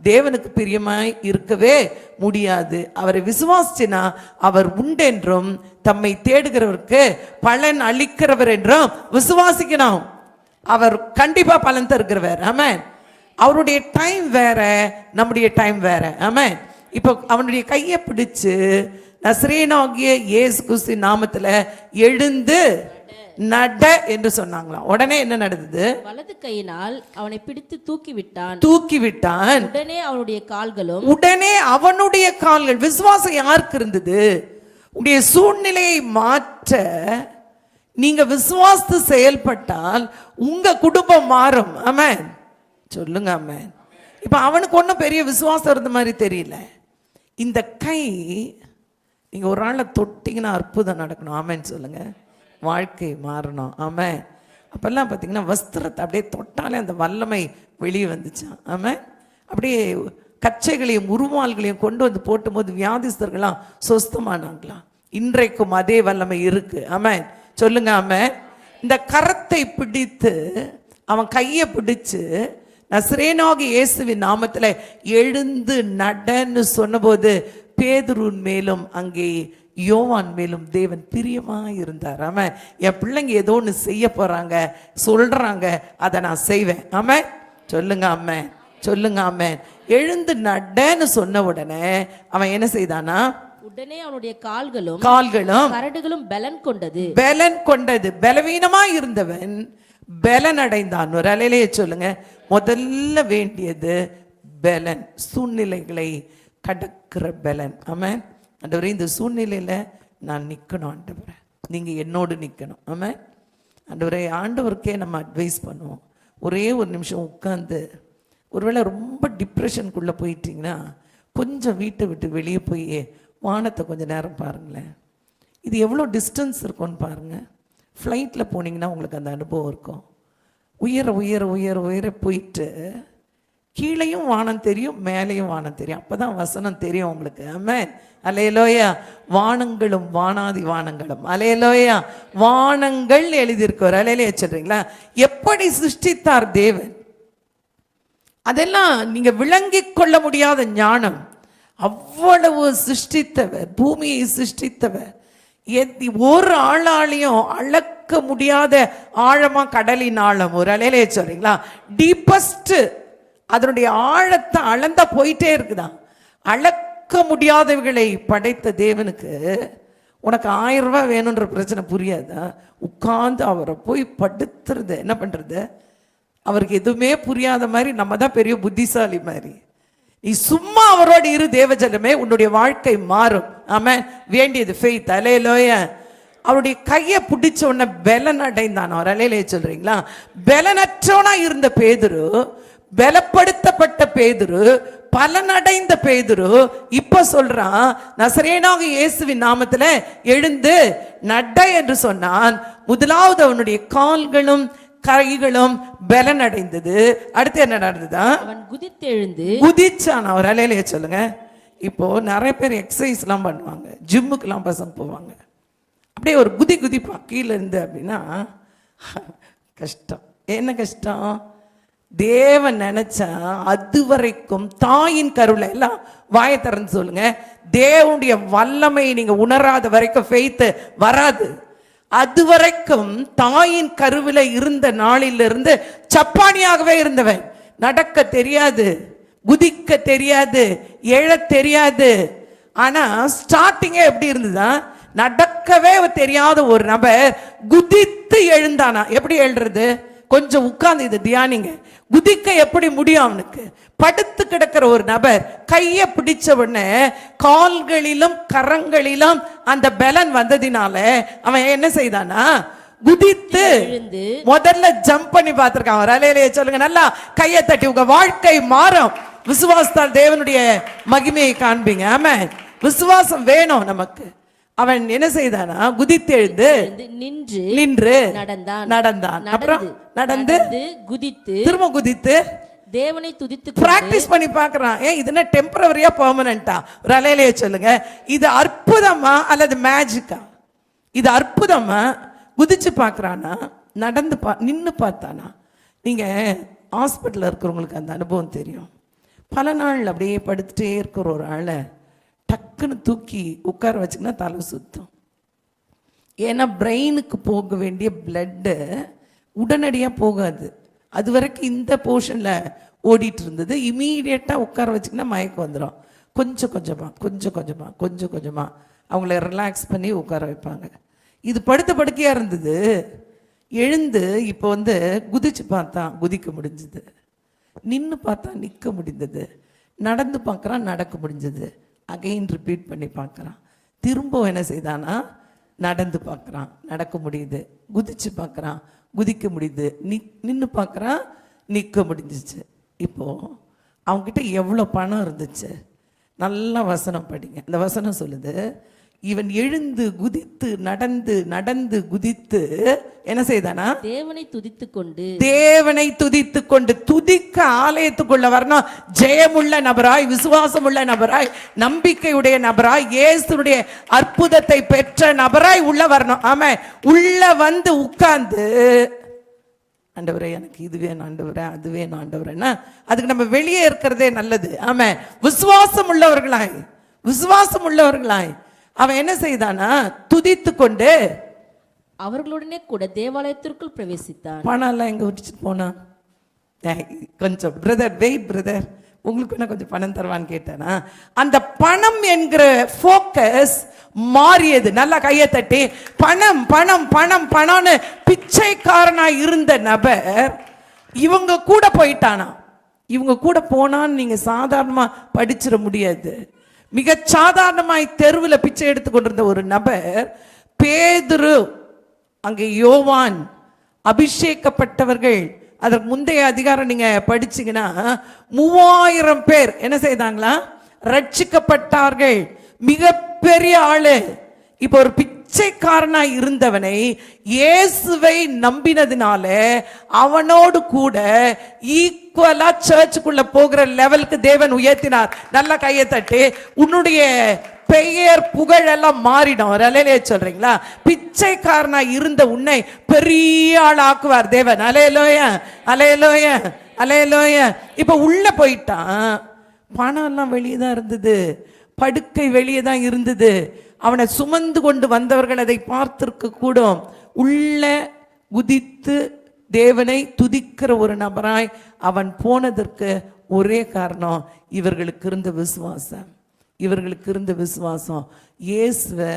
தேவனுக்கு பிரியமாய் இருக்கவே முடியாது. அவரை விசுவாசினா அவர் உண்டென்றும் தம்மை தேடுகிறவருக்கு பலன் அளிக்கிறவர் என்றும் விசுவாசிக்கணும். அவர் கண்டிப்பா பலன் தருகிறவர். ஆமென். அவருடைய டைம் வேற, நம்முடைய டைம் வேற. ஆமென். இப்போ அவனுடைய கையை பிடிச்சு நசரேயனாகிய இயேசு கிறிஸ்து நாமத்துல எழுந்து நட என்று சொன்னாங்களாம். உடனே என்ன நடந்தது? வலது கையினால் அவனை பிடித்து தூக்கி விட்டான். உடனே அவனுடைய கால்கள். விசுவாசம் யாருக்கு இருந்தது? உடைய சூழ்நிலையை மாற்ற நீங்க விசுவாசத்து செயல்பட்டால் உங்க குடும்பம் மாறும். ஆமென். சொல்லுங்க ஆமென். இப்ப அவனுக்கு ஒன்றும் பெரிய விசுவாசம் இருந்த மாதிரி தெரியல. இந்த கை நீங்க ஒரு ஆளை தொட்டிங்கன்னா அற்புதம் நடக்கணும். ஆமென் சொல்லுங்க. வாழ்க்கை மாறணும். ஆமென். அப்பெல்லாம் பார்த்தீங்கன்னா வஸ்திரத்தை அப்படியே தொட்டாலே அந்த வல்லமை வெளியே வந்துச்சான். ஆமென். அப்படியே கச்சைகளையும் உருவாள்களையும் கொண்டு வந்து போட்டும்போது வியாதிஸ்தர்கள்லாம் சொஸ்தமானாங்களாம். இன்றைக்கும் அதே வல்லமை இருக்கு. ஆமென் சொல்லுங்க ஆமென். இந்த கரத்தை பிடித்து அவன் கையை பிடிச்சு நசரேயனாகிய இயேசுவின் நாமத்தில் எழுந்து நடன்னு சொன்னபோது பேதுருவின் மேலும் அங்கே யோவான் மேலும் தேவன் பிரியமா இருந்தார். ஆமென். என் பிள்ளைங்க ஏதோ ஒன்று செய்ய போறாங்க, சொல்றாங்க, அதை நான் செய்வேன். ஆமென் சொல்லுங்க ஆமென். சொல்லுங்க ஆமென். எழுந்து நடன்னு சொன்ன உடனே அவன் என்ன செய்தானா? உடனே அவனுடைய கால்களும் கரடுகளும் பலன் கொண்டது. பலவீனமா இருந்தவன் பலன் அடைந்தான். ஒரு அலையிலேயே சொல்லுங்க. முதல்ல வேண்டியது பலன், சூழ்நிலைகளை கடக்கிற பலன். ஆமென். ஆண்டவரே, இந்த சூழ்நிலையில நான் நிற்கணும். ஆண்டவரே, நீங்க என்னோடு நிற்கணும். ஆமென். ஆண்டவரே, ஆண்டவருக்கே நம்ம அட்வைஸ் பண்ணுவோம். ஒரே ஒரு நிமிஷம் உட்காந்து, ஒருவேளை ரொம்ப டிப்ரெஷனுக்குள்ளே போயிட்டீங்கன்னா கொஞ்சம் வீட்டை விட்டு வெளியே போய் வானத்தை கொஞ்சம் நேரம் பாருங்களேன். இது எவ்வளோ டிஸ்டன்ஸ் இருக்கும்னு பாருங்கள். ஃப்ளைட்டில் போனீங்கன்னா உங்களுக்கு அந்த அனுபவம் இருக்கும். உயர உயர உயர உயர போயிட்டு கீழையும் வானம் தெரியும், மேலேயும் வானம் தெரியும். அப்போ தான் வசனம் தெரியும் உங்களுக்கு. ஆமென். அல்லேலூயா. வானங்களும் வானாதி வானங்களும். அல்லேலூயா. வானங்கள் எழுதியிருக்கோர். அல்லேலூயா சொல்றீங்களா? எப்படி சிருஷ்டித்தார் தேவன், அதெல்லாம் நீங்க விளங்கிக் கொள்ள முடியாத ஞானம். அவ்வளவு சிருஷ்டித்தவர், பூமியை சிருஷ்டித்தவர். ஒரு ஆளாலையும் அளக்க முடியாத ஆழமா கடலின் ஆழம். ஒரு அலையிலே சொல்றீங்களா? டீப்பஸ்ட், அதனுடைய ஆழத்தை அளந்தா போயிட்டே இருக்குதான். அளக்க முடியாதவைகளை படைத்த தேவனுக்கு உனக்கு 1000 ரூபாய் வேணுன்ற பிரச்சனை புரியாதா? உட்கார்ந்து அவரை போய் படுத்துறது என்ன பண்றது? அவருக்கு எதுவுமே புரியாத மாதிரி நம்ம தான் பெரிய புத்திசாலி மாதிரி. நீ சும்மா அவரோடு இரு தேவஜனமே, உன்னுடைய வாழ்க்கை மாறும். ஆமென். வேண்டியது ஃபெய்த். அல்லேலூயா. அவருடைய கையை பிடிச்ச உடனே பலன் அடைந்தான். அவர் அல்லேலூயா சொல்றீங்களா? பலனற்றவனா இருந்த பேதுரு, பலப்படுத்தப்பட்ட பேதுரு, பலனடைந்த பேதுரு இப்ப சொல்றான், நசரேயனாகிய இயேசுவின் நாமத்துல எழுந்து நட என்று சொன்னான். முதலாவது அவனுடைய கால்களும் கைகளும் பலன் அடைந்தது. அடுத்து என்ன நடந்ததா? அவன் குதிச்சான். அவர் அலையிலேயே சொல்லுங்க. இப்போ நிறைய பேர் எக்ஸசைஸ் எல்லாம் பண்ணுவாங்க, ஜிம்முக்கெல்லாம் பசங்க போவாங்க. அப்படியே ஒரு குதிப்பா கீழே இருந்து அப்படின்னா கஷ்டம். என்ன கஷ்டம்? தேவன் நினைச்சா அது வரைக்கும் தாயின் கருவில் எல்லாம் வாயை திறந்து சொல்லுங்க, தேவனுடைய வல்லமை நீங்க உணராத வரைக்கும் ஃபெய்த் வராது. அது வரைக்கும் தாயின் கருவில இருந்த நாளிலிருந்து சப்பானியாகவே இருந்தவன். நடக்க தெரியாது, குதிக்க தெரியாது, எழ தெரியாது. ஆனா ஸ்டார்டிங்கே எப்படி இருந்ததா? நடக்கவே தெரியாத ஒரு நபர் குதித்து எழுந்தானா. எப்படி எழுறது? கொஞ்சம் உட்கார்ந்து இது தியானிங்க. குதிக்க எப்படி முடியும் அவனுக்கு? படுத்து கிடக்கிற ஒரு நபர் கையை பிடிச்ச உடனே கால்களிலும் கரங்களிலும் அந்த பலன் வந்ததினால அவன் என்ன செய்தானா? குதித்து எழுந்து முதல்ல ஜம்ப் பண்ணி பார்த்திருக்கான். ஒரு அலையிலேயே சொல்லுங்க, நல்லா கையை தட்டி. உங்க வாழ்க்கை மாறும். விசுவாசத்தால் தேவனுடைய மகிமையை காண்பீங்க. ஆமென். விசுவாசம் வேணும் நமக்கு. அவன் என்ன செய்தானா, குதித்து எழுந்து நின்று நடந்தான். அப்புறம் நடந்து குதித்து திரும்ப குதித்து தேவனை துதித்து பிராக்டிஸ் பண்ணி பார்க்கறான். இது என்ன டெம்பரரியா பெர்மனண்டா? ஒரு அலையிலேயே சொல்லுங்க, இது அற்புதமா அல்லது மேஜிக்கா? இது அற்புதமா? குதிச்சு பார்க்கறானா, நடந்து நின்று பார்த்தானா? நீங்க ஹாஸ்பிட்டலில் இருக்கிறவங்களுக்கு அந்த அனுபவம் தெரியும். பல நாள் அப்படியே படுத்துட்டே இருக்கிற ஒரு ஆளை டக்குன்னு தூக்கி உட்கார வச்சுக்கினா தலை சுத்தம். ஏன்னா பிரெயினுக்கு போக வேண்டிய பிளட்டு உடனடியாக போகாது. அது வரைக்கும் இந்த போர்ஷனில் ஓடிட்டு இருந்தது. இமீடியட்டாக உட்கார வச்சுக்கினா மயக்கம் வந்துடும். கொஞ்சம் கொஞ்சமாக அவங்கள ரிலாக்ஸ் பண்ணி உட்கார வைப்பாங்க. இது படுத்த படுக்கையாக இருந்தது. எழுந்து இப்போ குதிச்சு பார்த்தா குதிக்க முடிஞ்சது, நின்று பார்த்தா நிற்க முடிந்தது, நடந்து பார்க்குறான் நடக்க முடிஞ்சது. அகைன் ரிப்பீட் பண்ணி பார்க்குறான். திரும்ப என்ன செய்தானா, நடந்து பார்க்குறான் நடக்க முடியுது, குதிச்சு பார்க்குறான் குதிக்க முடியுது, நின்று பார்க்குறான் நிற்க முடிஞ்சிச்சு. இப்போது அவங்ககிட்ட எவ்வளோ பணம் இருந்துச்சு? நல்லா வசனம் படிங்க. இந்த வசனம் சொல்லுது, இவன் எழுந்து குதித்து நடந்து குதித்து என்ன செய்தானா, தேவனை துதித்து கொண்டு துதிக்க ஆலயத்துக்குள்ள வரணும். ஜெயமுள்ள நபராய், விசுவாசமுள்ள நபராய், நம்பிக்கையுடைய நபராய், இயேசுடைய அற்புதத்தை பெற்ற நபராய் உள்ள வரணும். ஆமா, உள்ள வந்து உட்கார்ந்து ஆண்டவரே எனக்கு இது வேணும் ஆண்டவரே அது வேணும் ஆண்டவரேன்னா அதுக்கு நம்ம வெளியே இருக்கிறதே நல்லது. ஆமா, விசுவாசம் உள்ளவர்களாய் அவன் என்ன செய்தானா, துதித்து கொண்டு அவர்களுடனே கூட தேவாலயத்திற்குள் பிரவேசித்தான். பணம் எல்லாம் எங்க விட்டுட்டு போனா? கொஞ்சம் பிரதர் உங்களுக்கு என்ன கொஞ்சம் பணம் தருவான்னு கேட்டானா, அந்த பணம் என்கிற போக்கஸ் மாறியது. நல்லா கையை தட்டி. பணம் பணம் பணம் பணம்னு பிச்சைக்காரனா இருந்த நபர் இவங்க கூட போயிட்டானா. இவங்க கூட போனான்னு நீங்க சாதாரணமா படிச்சிட முடியாது. மிக சாதாரணமாய் தெருவில் பிச்சை எடுத்து கொண்டிருந்த ஒரு நபர் பேதுரு, அங்கே யோவான், அபிஷேகப்பட்டவர்கள். அதற்கு முந்தைய அதிகாரம் நீங்க படிச்சீங்கன்னா 3000 பேர் என்ன செய்தாங்களா, ரட்சிக்கப்பட்டார்கள். மிகப்பெரிய ஆளு. இப்போ ஒரு பிச்சைக்காரனா இருந்தவனை இயேசுவை நம்பினதுனால அவனோடு கூட ஈக்குவலா சர்ச்சுக்குள்ள போகிற லெவலுக்கு தேவன் உயர்த்தினார். நல்ல கையை தட்டி. உன்னுடைய பெயர் புகழ் எல்லாம் மாறிடும். அலையிலே சொல்றீங்களா? பிச்சைக்காரனா இருந்த உன்னை பெரிய ஆள் ஆக்குவார் தேவன். Hallelujah hallelujah hallelujah. இப்ப உள்ள போயிட்டான். பணம் எல்லாம் வெளியே தான் இருந்தது, படுக்கை வெளியே தான் இருந்தது. அவனை சுமந்து கொண்டு வந்தவர்கள் அதை பார்த்திருக்க கூடும். உள்ள குதித்து தேவனை துதிக்கிற ஒரு நபராய் அவன் போனதற்கு ஒரே காரணம், இவர்களுக்கு இருந்த விசுவாசம். இயேசுவை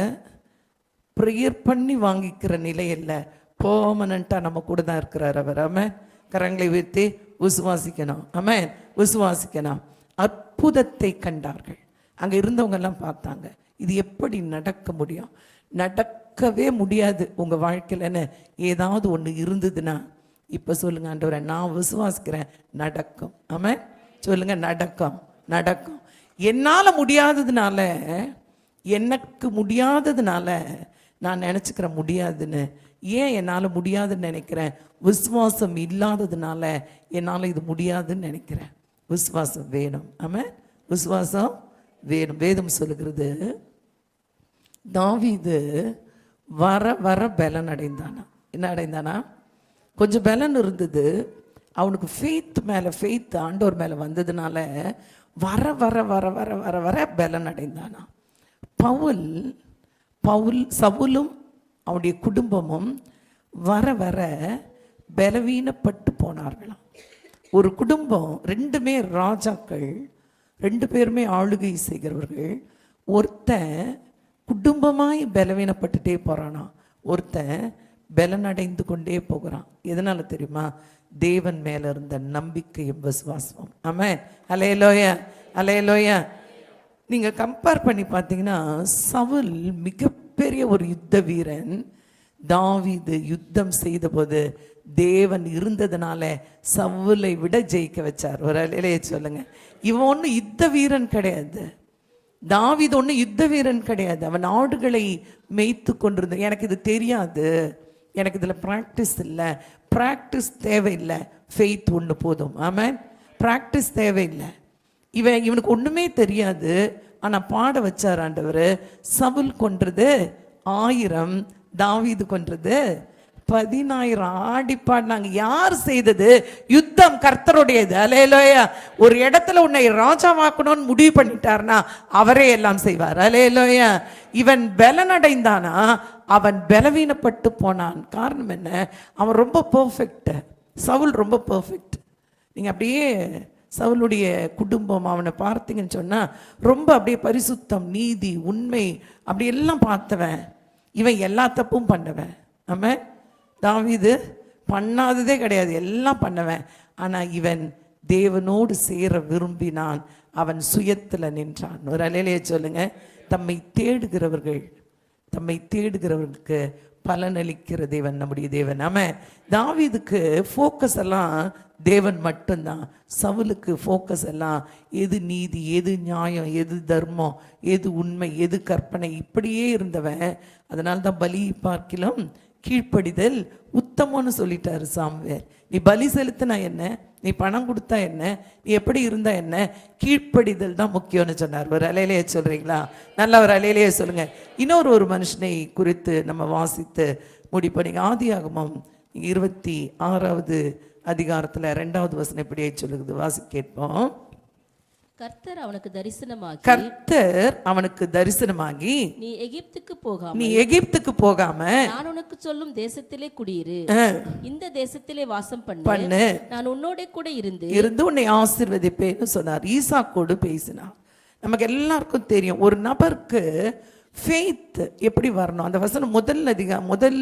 ப்ரேயர் பண்ணி வாங்கிக்கிற நிலை இல்லை, பெர்மனண்டா நம்ம கூட தான் இருக்கிறார் அவர். ஆமென். கரங்களை உயர்த்தி விசுவாசிக்கணும். ஆமென், விசுவாசிக்கணும். அற்புதத்தை கண்டார்கள். அங்க இருந்தவங்க எல்லாம் பார்த்தாங்க, இது எப்படி நடக்க முடியும்? நடக்கவே முடியாது உங்க வாழ்க்கையிலன்னு ஏதாவது ஒன்று இருந்ததுன்னா இப்ப சொல்லுங்க, ஆண்டவரே நான் விசுவாசிக்கிறேன், நடக்கும். ஆமென் சொல்லுங்க, நடக்கும். என்னால முடியாததுனால, எனக்கு முடியாததுனால நான் நினைச்சுக்கிறேன் முடியாதுன்னு. ஏன் என்னால முடியாதுன்னு நினைக்கிறேன்? விசுவாசம் இல்லாததுனால என்னால இது முடியாதுன்னு நினைக்கிறேன். விசுவாசம் வேணும். ஆமென், விசுவாசம் வேணும். வேதம் சொல்லுகிறது, தாவீது வர வர பலன் அடைந்தானா. என்ன அடைந்தானா? கொஞ்சம் பலன் இருந்தது அவனுக்கு. ஃபெய்த் மேல ஃபெய்த் ஆண்டவர் மேல வந்ததுனால வர வர வர வர வர வர பலன் அடைந்தானா. சவுலும் அவனுடைய குடும்பமும் வர வர பலவீனப்பட்டு போனார்களாம். ஒரு குடும்பம், 2 ராஜாக்கள், 2 பேருமே ஆளுகை செய்கிறவர்கள். ஒருத்தன் குடும்பமாய் பலவீனப்பட்டுட்டே போறானா, ஒருத்தன் பலனடைந்து கொண்டே போகிறான். எதனால தெரியுமா? தேவன் மேல இருந்த நம்பிக்கையும் விசுவாசமும். ஆமென், அல்லேலூயா அல்லேலூயா. நீங்க கம்பேர் பண்ணி பார்த்தீங்கன்னா, சவுல் மிகப்பெரிய ஒரு யுத்த வீரன், தாவீது யுத்தம் செய்தபோது தேவன் இருந்ததுனால சவுலை விட ஜெயிக்க வச்சார். ஒரு அல்லேலூயா சொல்லுங்க. இவன் ஒன்றும் யுத்த வீரன் கிடையாது, தாவீது ஒன்றும் யுத்த வீரன் கிடையாது. அவன் ஆடுகளை மேய்த்து கொண்டிருந்த. எனக்கு இது தெரியாது, எனக்கு இதில் ப்ராக்டிஸ் இல்லை. ப்ராக்டிஸ் தேவையில்லை, ஃபெய்த் ஒன்று போதும். ஆமென். ப்ராக்டிஸ் தேவையில்லை. இவனுக்கு ஒன்றுமே தெரியாது, ஆனால் பாட வச்சார் ஆண்டவர். சவுல் கொன்றது 1000, தாவீது கொன்றது 10,000. ஆடி பாடினாங்க. யார் செய்தது? யுத்தம் கர்த்தருடையது. அல்லேலூயா. ஒரு இடத்துல உன்னை ராஜாவாக்கணும்னு முடிவு பண்ணிட்டார்னா அவரே எல்லாம் செய்வார். அல்லேலூயா. இவன் பலனடைந்தானா? அவன் பலவீனப்பட்டு போனான். காரணம் என்ன? அவன் ரொம்ப பெர்ஃபெக்ட். சவுல் ரொம்ப பெர்ஃபெக்ட். நீங்கள் அப்படியே சவுலுடைய குடும்பம் அவனை பார்த்தீங்கன்னு சொன்னால் ரொம்ப அப்படியே பரிசுத்தம், நீதி, உண்மை அப்படி எல்லாம் பார்த்தவன். இவன் எல்லா தப்பும் பண்ணவன். ஆமாம். தாவீது பண்ணாததே கிடையாது, எல்லாம் பண்ணவன். ஆனால் இவன் தேவனோடு சேர விரும்பினான். அவன் சுயத்தில் நின்றான். ஒரு அல்லேலூயா சொல்லுங்க. தம்மை தேடுகிறவர்களுக்கு பலனளிக்கிற தேவன் நம்முடைய தேவன். ஆமாம். தாவீதுக்கு ஃபோக்கஸ் எல்லாம் தேவன் மட்டும்தான். சவுலுக்கு ஃபோக்கஸ் எல்லாம் எது நீதி, எது நியாயம், எது தர்மம், எது உண்மை, எது கற்பனை, இப்படியே இருந்தவன். அதனால தான் பலி பார்க்கிலும் கீழ்ப்படிதல் உத்தமம்னு சொல்லிட்டாரு சாமுவேல். நீ பலி செலுத்தினா என்ன, நீ பணம் கொடுத்தா என்ன, நீ எப்படி இருந்தா என்ன, கீழ்ப்படிதல் தான் முக்கியம்னு சொன்னார். ஒரு அல்லேலூயா சொல்றீங்களா? நல்ல ஒரு அல்லேலூயா சொல்லுங்க. இன்னொரு மனுஷனை குறித்து நம்ம வாசித்து முடிப்போம். நீங்க ஆதியாகமம் 26வது அதிகாரத்துல 2வது வசனம் இப்படியே சொல்லுது. வாசி கேட்போம். கர்த்தர் அவனுக்கு தரிசனமாகி நீ எகிப்துக்கு போகாம நான் உனக்கு சொல்லும் தேசத்திலே குடியிரு, இந்த தேசத்திலே வாசம் பண்ணு, நான் உன்னோட கூட இருந்து உன்னை ஆசீர்வதிப்பேன்னு சொன்னார். ஈசாக்கோடு பேசினார். நமக்கு எல்லாருக்கும் தெரியும் ஒரு நபருக்கு ஃபெய்த் எப்படி வரணும். அந்த வசனம் முதல்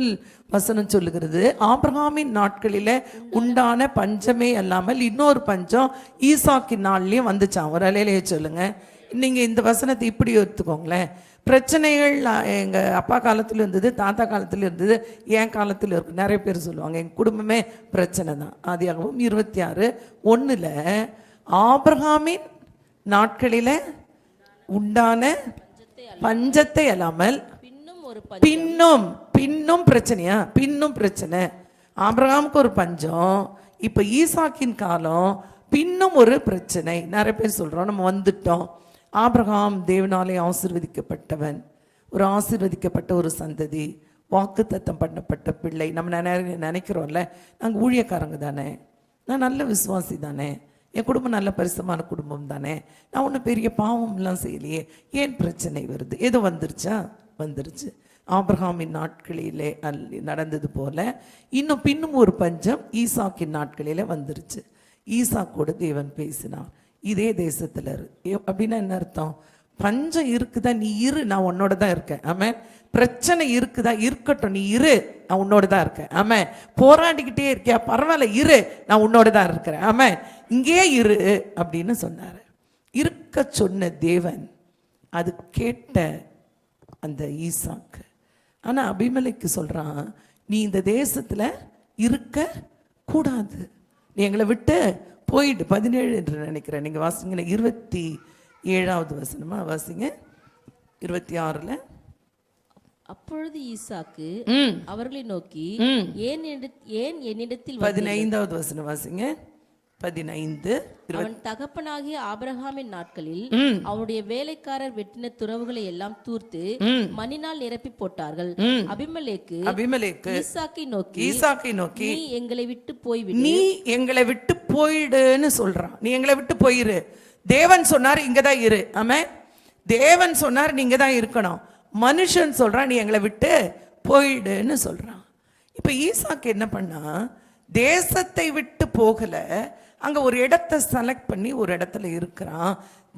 வசனம் சொல்லுகிறது, ஆபிரகாமின் நாட்களில உண்டான பஞ்சமே அல்லாமல் இன்னொரு பஞ்சம் ஈசாக்கின் நாள்லயும் வந்துச்சான். ஒரு அல்லேலூயா சொல்லுங்க. நீங்க இந்த வசனத்தை இப்படி எடுத்துக்கோங்களேன். பிரச்சனைகள் எங்கள் அப்பா காலத்தில் இருந்தது, தாத்தா காலத்தில் இருந்தது, என் காலத்தில் இருக்கு. நிறைய பேர் சொல்லுவாங்க எங்கள் குடும்பமே பிரச்சனை தான். ஆதியாகமம் 26:1 ஆபிரகாமின் நாட்களில உண்டான பஞ்சத்தை அல்லாமல் பின்னும் பிரச்சனையா? பின்னும் பிரச்சனை. ஆபிரகாமுக்கு ஒரு பஞ்சம், இப்ப ஈசாக்கின் காலம், பின்னும் ஒரு பிரச்சனை. நிறைய பேர் சொல்றோம் நம்ம வந்துட்டோம். ஆபிரகாம் தேவனாலே ஆசீர்வதிக்கப்பட்டவன், ஒரு ஆசீர்வதிக்கப்பட்ட ஒரு சந்ததி, வாக்குத்தத்தம் பண்ணப்பட்ட பிள்ளை. நம்ம நினைக்கிறோம்ல, நாங்கள் ஊழியக்காரங்க தானே, நான் நல்ல விசுவாசி தானே, என் குடும்பம் நல்ல பரிசுத்தமான குடும்பம் தானே, நான் ஒன்றும் பெரிய பாவம்லாம் செய்யலையே, ஏன் பிரச்சனை வருது? ஏதோ வந்துருச்சு. ஆபிரகாமின் நாட்களிலே நடந்தது போல பின்னும் ஒரு பஞ்சம் ஈசாக்கின் நாட்களிலே வந்துருச்சு. ஈசாக்கோடு தேவன் பேசினார். இதே தேசத்துல அப்படின்னா என்ன அர்த்தம்? பஞ்சம் இருக்குதா, நீ இரு, நான் உன்னோட தான் இருக்கேன். ஆமாம். பிரச்சனை இருக்குதா, இருக்கட்டும், நீ இரு, நான் உன்னோட தான் இருக்கேன். ஆமாம். போராடிக்கிட்டே இருக்கியா, பரவாயில்ல, இரு, நான் உன்னோட தான் இருக்கிறேன். ஆமாம். இங்கே இரு அப்படின்னு சொன்னார். இருக்க சொன்ன தேவன் அது கேட்ட அந்த ஈசாக்கு. ஆனா அபிமெலேக்கு சொல்றான், நீ இந்த தேசத்துல இருக்க கூடாது, நீ எங்களை விட்டு போயிடு. 17 என்று நினைக்கிறேன். நீங்க வாசிங்க 27வது வசனமா வாசிங்க. 26ல அப்பொழுது ஈசாக்கு அவர்களை நோக்கி, ஏன் என்னிடத்தில் 15வது வசனம் வாசிங்க. 15 அவன் தகப்பனாகிய ஆபிரகாமின் நாட்களில் அவனுடைய வேலைக்காரர் வெட்டின துறவுகளை எல்லாம் தூர்த்து மண்ணினால் நிரப்பி போட்டார்கள். அபிமெலேக்கு ஈசாக்கை நோக்கி நீ எங்களை விட்டு போய்விடு, நீ எங்களை விட்டு போயிடுன்னு சொல்றான். நீ எங்களை விட்டு போயிரு. தேவன் சொன்னார் இங்கதான் இரு. ஆமா, தேவன் சொன்னார் நீங்க தான் இருக்கணும். மனுஷன் சொல்றான் நீ எங்களை விட்டு போயிடுன்னு சொல்றான். இப்ப ஈசாக்கு என்ன பண்ணா, தேசத்தை விட்டு போகல, அங்க ஒரு இடத்தை செலக்ட் பண்ணி ஒரு இடத்துல இருக்கிறான்.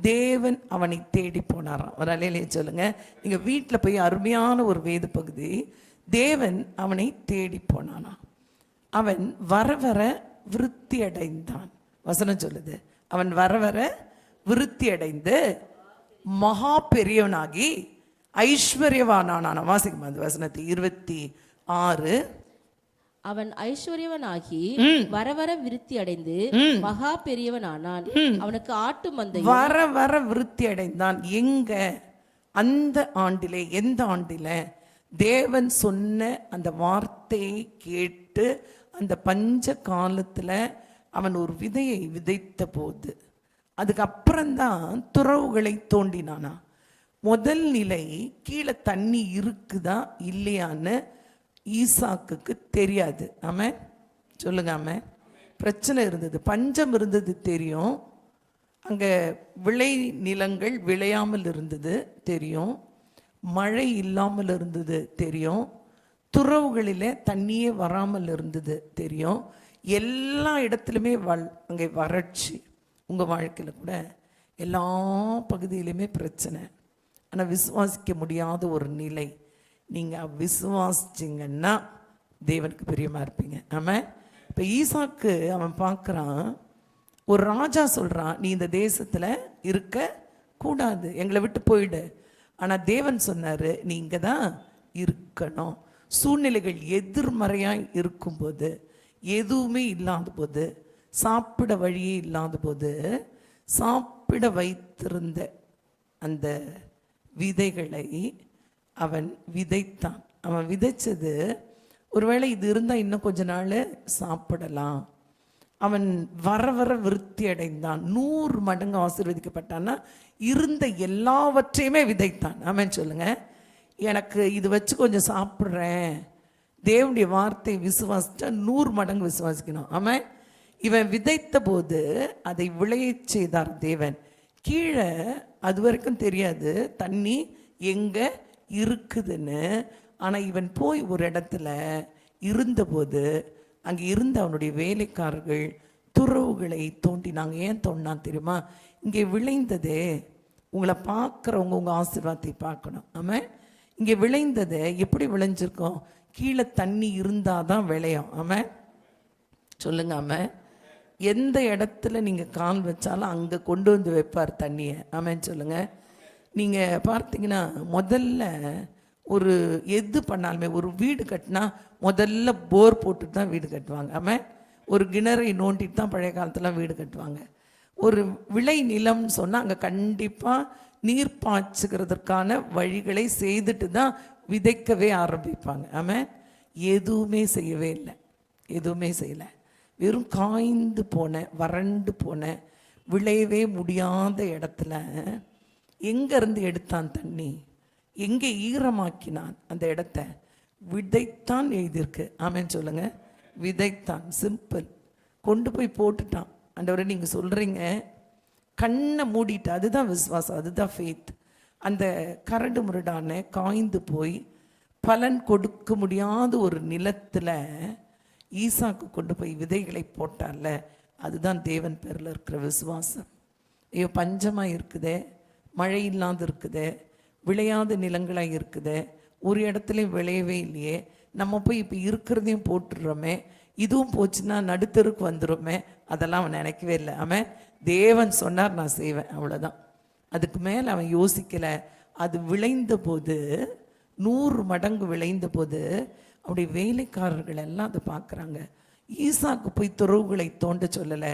தேவன் அவனை தேடி போனாராம். ஒரு அலையிலே சொல்லுங்க. நீங்க வீட்டில் போய் அருமையான ஒரு வேத பகுதி, தேவன் அவனை தேடி போனானா. அவன் வர வர விருத்தி அடைந்தான். வசனம் சொல்லுது, அவன் வர வர விருத்தி அடைந்து மகா பெரியவனாகி ஐஸ்வர்யவானான. வாசிக்கும் அந்த வசனத்தை 6. அவன் ஐஸ்வர்யவனாகி வர வர விருத்தி அடைந்து மகா பெரியவனானான். அவனுக்கு ஆட்டு மந்தை வர வர விருத்தி அடைந்தான். எங்க? அந்த ஆண்டிலே. எந்த ஆண்டில? தேவன் சொன்ன அந்த வார்த்தையை கேட்டு அந்த பஞ்ச காலத்துல அவன் ஒரு விதையை விதைத்த போது, அதுக்கப்புறம்தான் துறவுகளை தோண்டினானா. முதல் நிலை கீழே தண்ணி இருக்குதா இல்லையான்னு ஈசாக்குக்கு தெரியாது. ஆமென் சொல்லுங்க. ஆமென். பிரச்சனை இருந்தது, பஞ்சம் இருந்தது தெரியும். அங்கே விளை நிலங்கள் விளையாமல் இருந்தது தெரியும். மழை இல்லாமல் இருந்தது தெரியும். துறவுகளில் தண்ணியே வராமல் இருந்தது தெரியும். எல்லா இடத்துலையுமே அங்கே வறட்சி. உங்கள் வாழ்க்கையில் கூட எல்லா பகுதியிலுமே பிரச்சனை. ஆனால் விசுவாசிக்க முடியாத ஒரு நிலை. நீங்கள் விசுவாசிச்சிங்கன்னா தேவனுக்கு பிரியமாக இருப்பீங்க. ஆமாம். இப்போ ஈசாக்கு அவன் பார்க்குறான், ஒரு ராஜா சொல்கிறான், நீ இந்த தேசத்தில் இருக்க கூடாது, எங்களை விட்டு போயிடு. ஆனால் தேவன் சொன்னார், நீ இங்கே தான் இருக்கணும். சூழ்நிலைகள் எதிர்மறையாக இருக்கும்போது, எதுவுமே இல்லாத போது, சாப்பிட வழியே இல்லாத போது, சாப்பிட வைத்திருந்த அந்த விதைகளை அவன் விதைத்தான். அவன் விதைச்சது, ஒருவேளை இது இருந்தால் இன்னும் கொஞ்ச நாள் சாப்பிடலாம். அவன் வர வர விருத்தி அடைந்தான். 100 மடங்கு ஆசீர்வதிக்கப்பட்டான்னா இருந்த எல்லாவற்றையுமே விதைத்தான். ஆமென் சொல்லுங்க. எனக்கு இது வச்சு கொஞ்சம் சாப்பிட்றேன், தேவனுடைய வார்த்தை விசுவாசிச்சா 100 மடங்கு விசுவாசிக்கணும். ஆமென். இவன் விதைத்த போது அதை விளையச் செய்தார் தேவன். கீழே அது வரைக்கும் தெரியாது தண்ணி எங்கே இருக்குதுன்னு. ஆனால் இவன் போய் ஒரு இடத்துல இருந்தபோது அங்கே இருந்த அவனுடைய வேலைக்காரர்கள் துறவுகளை தோண்டினாங்க. ஏன் தோண்டினான் தெரியுமா? இங்கே விளைந்ததே, உங்களை பார்க்குறவங்க உங்கள் ஆசீர்வாதத்தை பார்க்கணும். ஆமாம். இங்கே விளைந்ததை எப்படி விளைஞ்சிருக்கோம்? கீழே தண்ணி இருந்தால் தான் விளையும். ஆமாம் சொல்லுங்க. ஆமாம். எந்த இடத்துல நீங்கள் கால் வச்சாலும் அங்கே கொண்டு வந்து வைப்பார் தண்ணியை. ஆமாம் சொல்லுங்க. நீங்கள் பார்த்தீங்கன்னா முதல்ல ஒரு எது பண்ணாலுமே, ஒரு வீடு கட்டினா முதல்ல போர் போட்டுட்டு தான் வீடு கட்டுவாங்க. ஆமாம். ஒரு கிணறை நோண்டிட்டு தான் பழைய காலத்தில் வீடு கட்டுவாங்க. ஒரு விளை நிலம்னு சொன்னால் அங்கே கண்டிப்பாக நீர் பாய்ச்சுக்கிறதுக்கான வழிகளை செய்துட்டு தான் விதைக்கவே ஆரம்பிப்பாங்க. ஆமாம். எதுவுமே செய்யவே இல்லை, எதுவுமே செய்யலை. வெறும் காய்ந்து போன, வறண்டு போன, விளையவே முடியாத இடத்துல எங்கேருந்து எடுத்தான் தண்ணி? எங்கே ஈரமாக்கினான் அந்த இடத்த? விதைத்தான் எழுதியிருக்கு. ஆமென் சொல்லுங்க. விதைத்தான். சிம்பிள். கொண்டு போய் போட்டுட்டான். ஆண்டவரே நீங்கள் சொல்கிறீங்க, கண்ணை மூடிட்டு, அதுதான் விசுவாசம், அதுதான் ஃபெய்த். அந்த கரடு முரடான காய்ந்து போய் பலன் கொடுக்க முடியாத ஒரு நிலத்தில் ஈசாக்கு கொண்டு போய் விதைகளை போட்டார்ல, அதுதான் தேவன் பேரில் இருக்கிற விசுவாசம். ஐயோ பஞ்சமாக இருக்குதே, மழை இல்லாத இருக்குதே, விளையாத நிலங்களாக இருக்குதே, ஒரு இடத்துலையும் விளையவே இல்லையே, நம்ம போய் இப்போ இருக்கிறதையும் போட்டுடுறோமே, இதுவும் போச்சுன்னா நடுத்தருக்கு வந்துடுமே, அதெல்லாம் அவன் நினைக்கவே இல்லை. அவன் தேவன் சொன்னார் நான் செய்வேன், அவ்வளோதான். அதுக்கு மேலே அவன் யோசிக்கலை. அது விளைந்த போது, 100 மடங்கு விளைந்த போது அவருடைய வேலைக்காரர்கள் எல்லாம் அதை பார்க்குறாங்க. ஈசாக்கு போய் துறவுகளை தோண்ட சொல்லலை.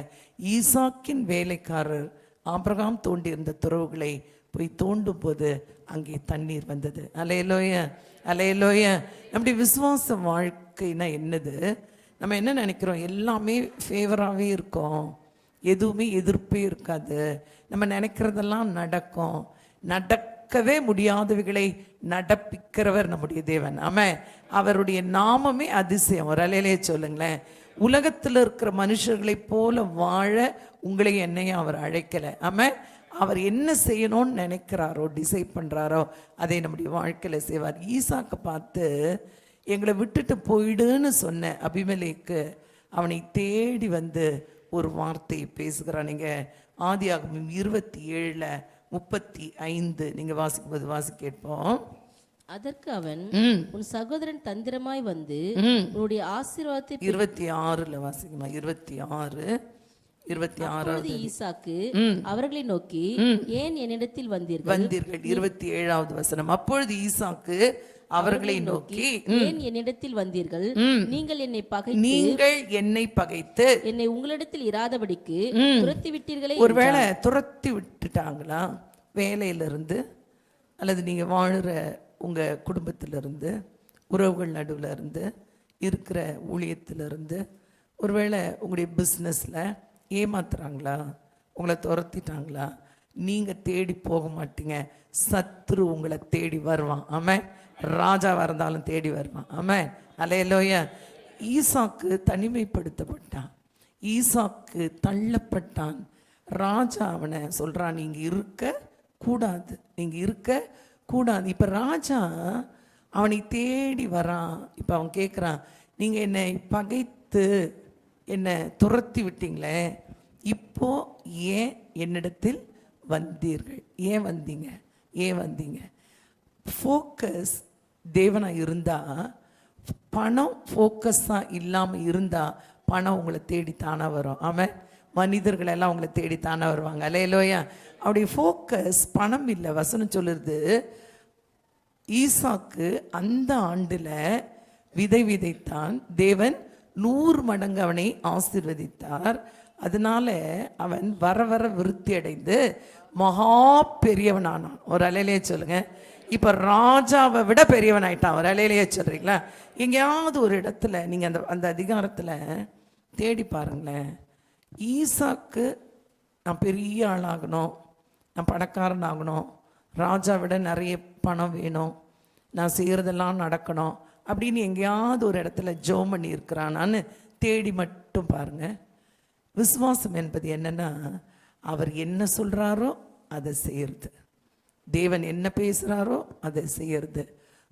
ஈசாக்கின் வேலைக்காரர் ஆபிரகாம் தோண்டி இருந்த துறவுகளை போய் தோண்டும் போது அங்கே தண்ணீர் வந்தது. அல்லேலூயா, அல்லேலூயா. நம்முடைய விசுவாச வாழ்க்கைனா என்னது? நம்ம என்ன நினைக்கிறோம்? எல்லாமே ஃபேவராகவே இருக்கும், எதுவுமே எதிர்ப்பே இருக்காது, நம்ம நினைக்கிறதெல்லாம் நடக்கும். நடக்கவே முடியாதவைகளை நடப்பிக்கிறவர் நம்முடைய தேவன். ஆமாம். அவருடைய நாமமே அதிசயம். ஒரு அலையிலே சொல்லுங்களேன். உலகத்தில் இருக்கிற மனுஷர்களைப் போல வாழ உங்களை என்னையும் அவர் அழைக்கலை. ஆமாம். அவர் என்ன செய்யணும்னு நினைக்கிறாரோ, டிசைட் பண்ணுறாரோ, அதை நம்முடைய வாழ்க்கையில் செய்வார். ஈசாக்கை பார்த்து எங்களை விட்டுட்டு போயிடுன்னு சொன்ன அபிமெலேக்கு அவனை தேடி வந்து ஒரு வார்த்தையை பேசுகிறான். நீங்கள் ஆதியாகமம் 27:35 நீங்கள் வாசிக்கும்போது வாசிப்போம். அதற்கு அவன், உன் சகோதரன் தந்திரமாய் வந்து உன்னுடைய ஆசீர்வாதத்தை 26 வாசிக்குமா? 26 ஈசாக்கு அவர்களை நோக்கி, ஏன் என்னிடத்தில் வந்தீர்கள்? 27வது வசனம். அப்பொழுது ஈசாக்கு அவர்களை நோக்கி, ஏன் என்னிடத்தில் வந்தீர்கள்? நீங்கள் என்னை பகைத்து என்னை உங்களிடத்தில் இராதபடிக்கு துரத்தி விட்டீர்களே. ஒருவேளை துரத்தி விட்டுட்டாங்களா வேலையிலிருந்து, அல்லது நீங்க வாழுற உங்க குடும்பத்திலிருந்து, உறவுகள் நடுவில் இருந்து, இருக்கிற ஊழியத்திலிருந்து, ஒருவேளை உங்களுடைய பிஸ்னஸில் ஏமாத்துறாங்களா, உங்களை துரத்திட்டாங்களா, நீங்கள் தேடி போக மாட்டீங்க, சத்ரு உங்களை தேடி வருவான். ஆமென். ராஜாவாக இருந்தாலும் தேடி வருவான். ஆமென். அல்லேலூயா. ஈசாக்கு தனிமைப்படுத்தப்பட்டான், ஈசாக்கு தள்ளப்பட்டான். ராஜா அவனை சொல்கிறான், நீங்கள் இருக்க கூடாது, நீங்கள் இருக்க கூடாது. இப்போ ராஜா அவனை தேடி வரான். இப்போ அவன் கேட்குறான், நீங்கள் என்னை பகைத்து என்னை துரத்தி விட்டீங்களே, இப்போ ஏன் என்னிடத்தில் வந்தீர்கள்? ஏன் வந்தீங்க? ஏன் வந்தீங்க? ஃபோக்கஸ் தேவனாக இருந்தால், பணம் ஃபோக்கஸாக இல்லாமல் இருந்தால் பணம் உங்களை தேடித்தானே வரும். ஆமாம், மனிதர்கள் எல்லாம் உங்களை தேடித்தானே வருவாங்க. அல்லேலூயா. அவருடைய ஃபோக்கஸ் பணம் இல்லை. வசனம் சொல்லுறது, ஈசாக்கு அந்த ஆண்டில் விதை விதைத்தான், தேவன் 100 மடங்கு அவனை ஆசீர்வதித்தார். அதனால அவன் வர வர விருத்தி அடைந்து மகா பெரியவனானான். ஒரு அலையிலேயே சொல்லுங்க. இப்போ ராஜாவை விட பெரியவன் ஆயிட்டான். ஒரு அலையிலேயே சொல்றீங்களா? எங்கேயாவது ஒரு இடத்துல நீங்கள் அந்த அதிகாரத்தில் தேடி பாருங்களேன். ஈசாக்கு நான் பெரிய ஆளாகணும், நான் பணக்காரன் ஆகணும், ராஜா விட நிறைய பணம் வேணும், நான் செய்கிறதெல்லாம் நடக்கணும் அப்படின்னு எங்கேயாவது ஒரு இடத்துல ஜோம் பண்ணி இருக்கிறானான்னு தேடி மட்டும் பாருங்க. விசுவாசம் என்பது என்னன்னா, அவர் என்ன சொல்கிறாரோ அதை செய்யறது, தேவன் என்ன பேசுகிறாரோ அதை செய்யறது,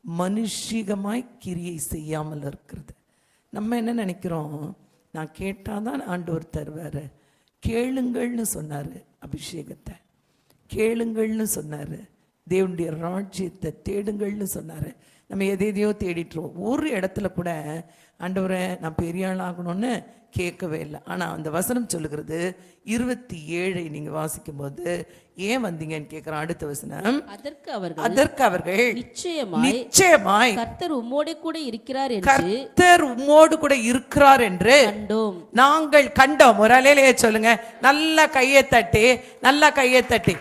மனுஷிகமாய் கிரியை செய்யாமல் இருக்கிறது. நம்ம என்ன நினைக்கிறோம், நான் கேட்டாதான் ஆண்டவர் தருவார். கேளுங்கள்னு சொன்னார், அபிஷேகத்தை கேளுங்கள்னு சொன்னார், தேவனுடைய ராஜ்யத்தை தேடுங்கள்னு சொன்னார். நம்ம எதையோ தேடிட்டுருவோம். ஒரு இடத்துல கூட ஆண்டவரை நான் பெரிய ஆளாகணும்னு கேட்கவே இல்லை. ஆனால் அந்த வசனம் சொல்லுகிறது 27 நீங்கள் வாசிக்கும் போது ஏன் வந்தீங்கன்னு கேட்குறான். அடுத்த வசனம், அதற்கு அவர்கள் நிச்சயமாய் கர்த்தர் உம்மோடு கூட இருக்கிறார் என்று நாங்கள் கண்டோம். ஒரு அலையிலேயே சொல்லுங்க, நல்ல கையை தட்டி.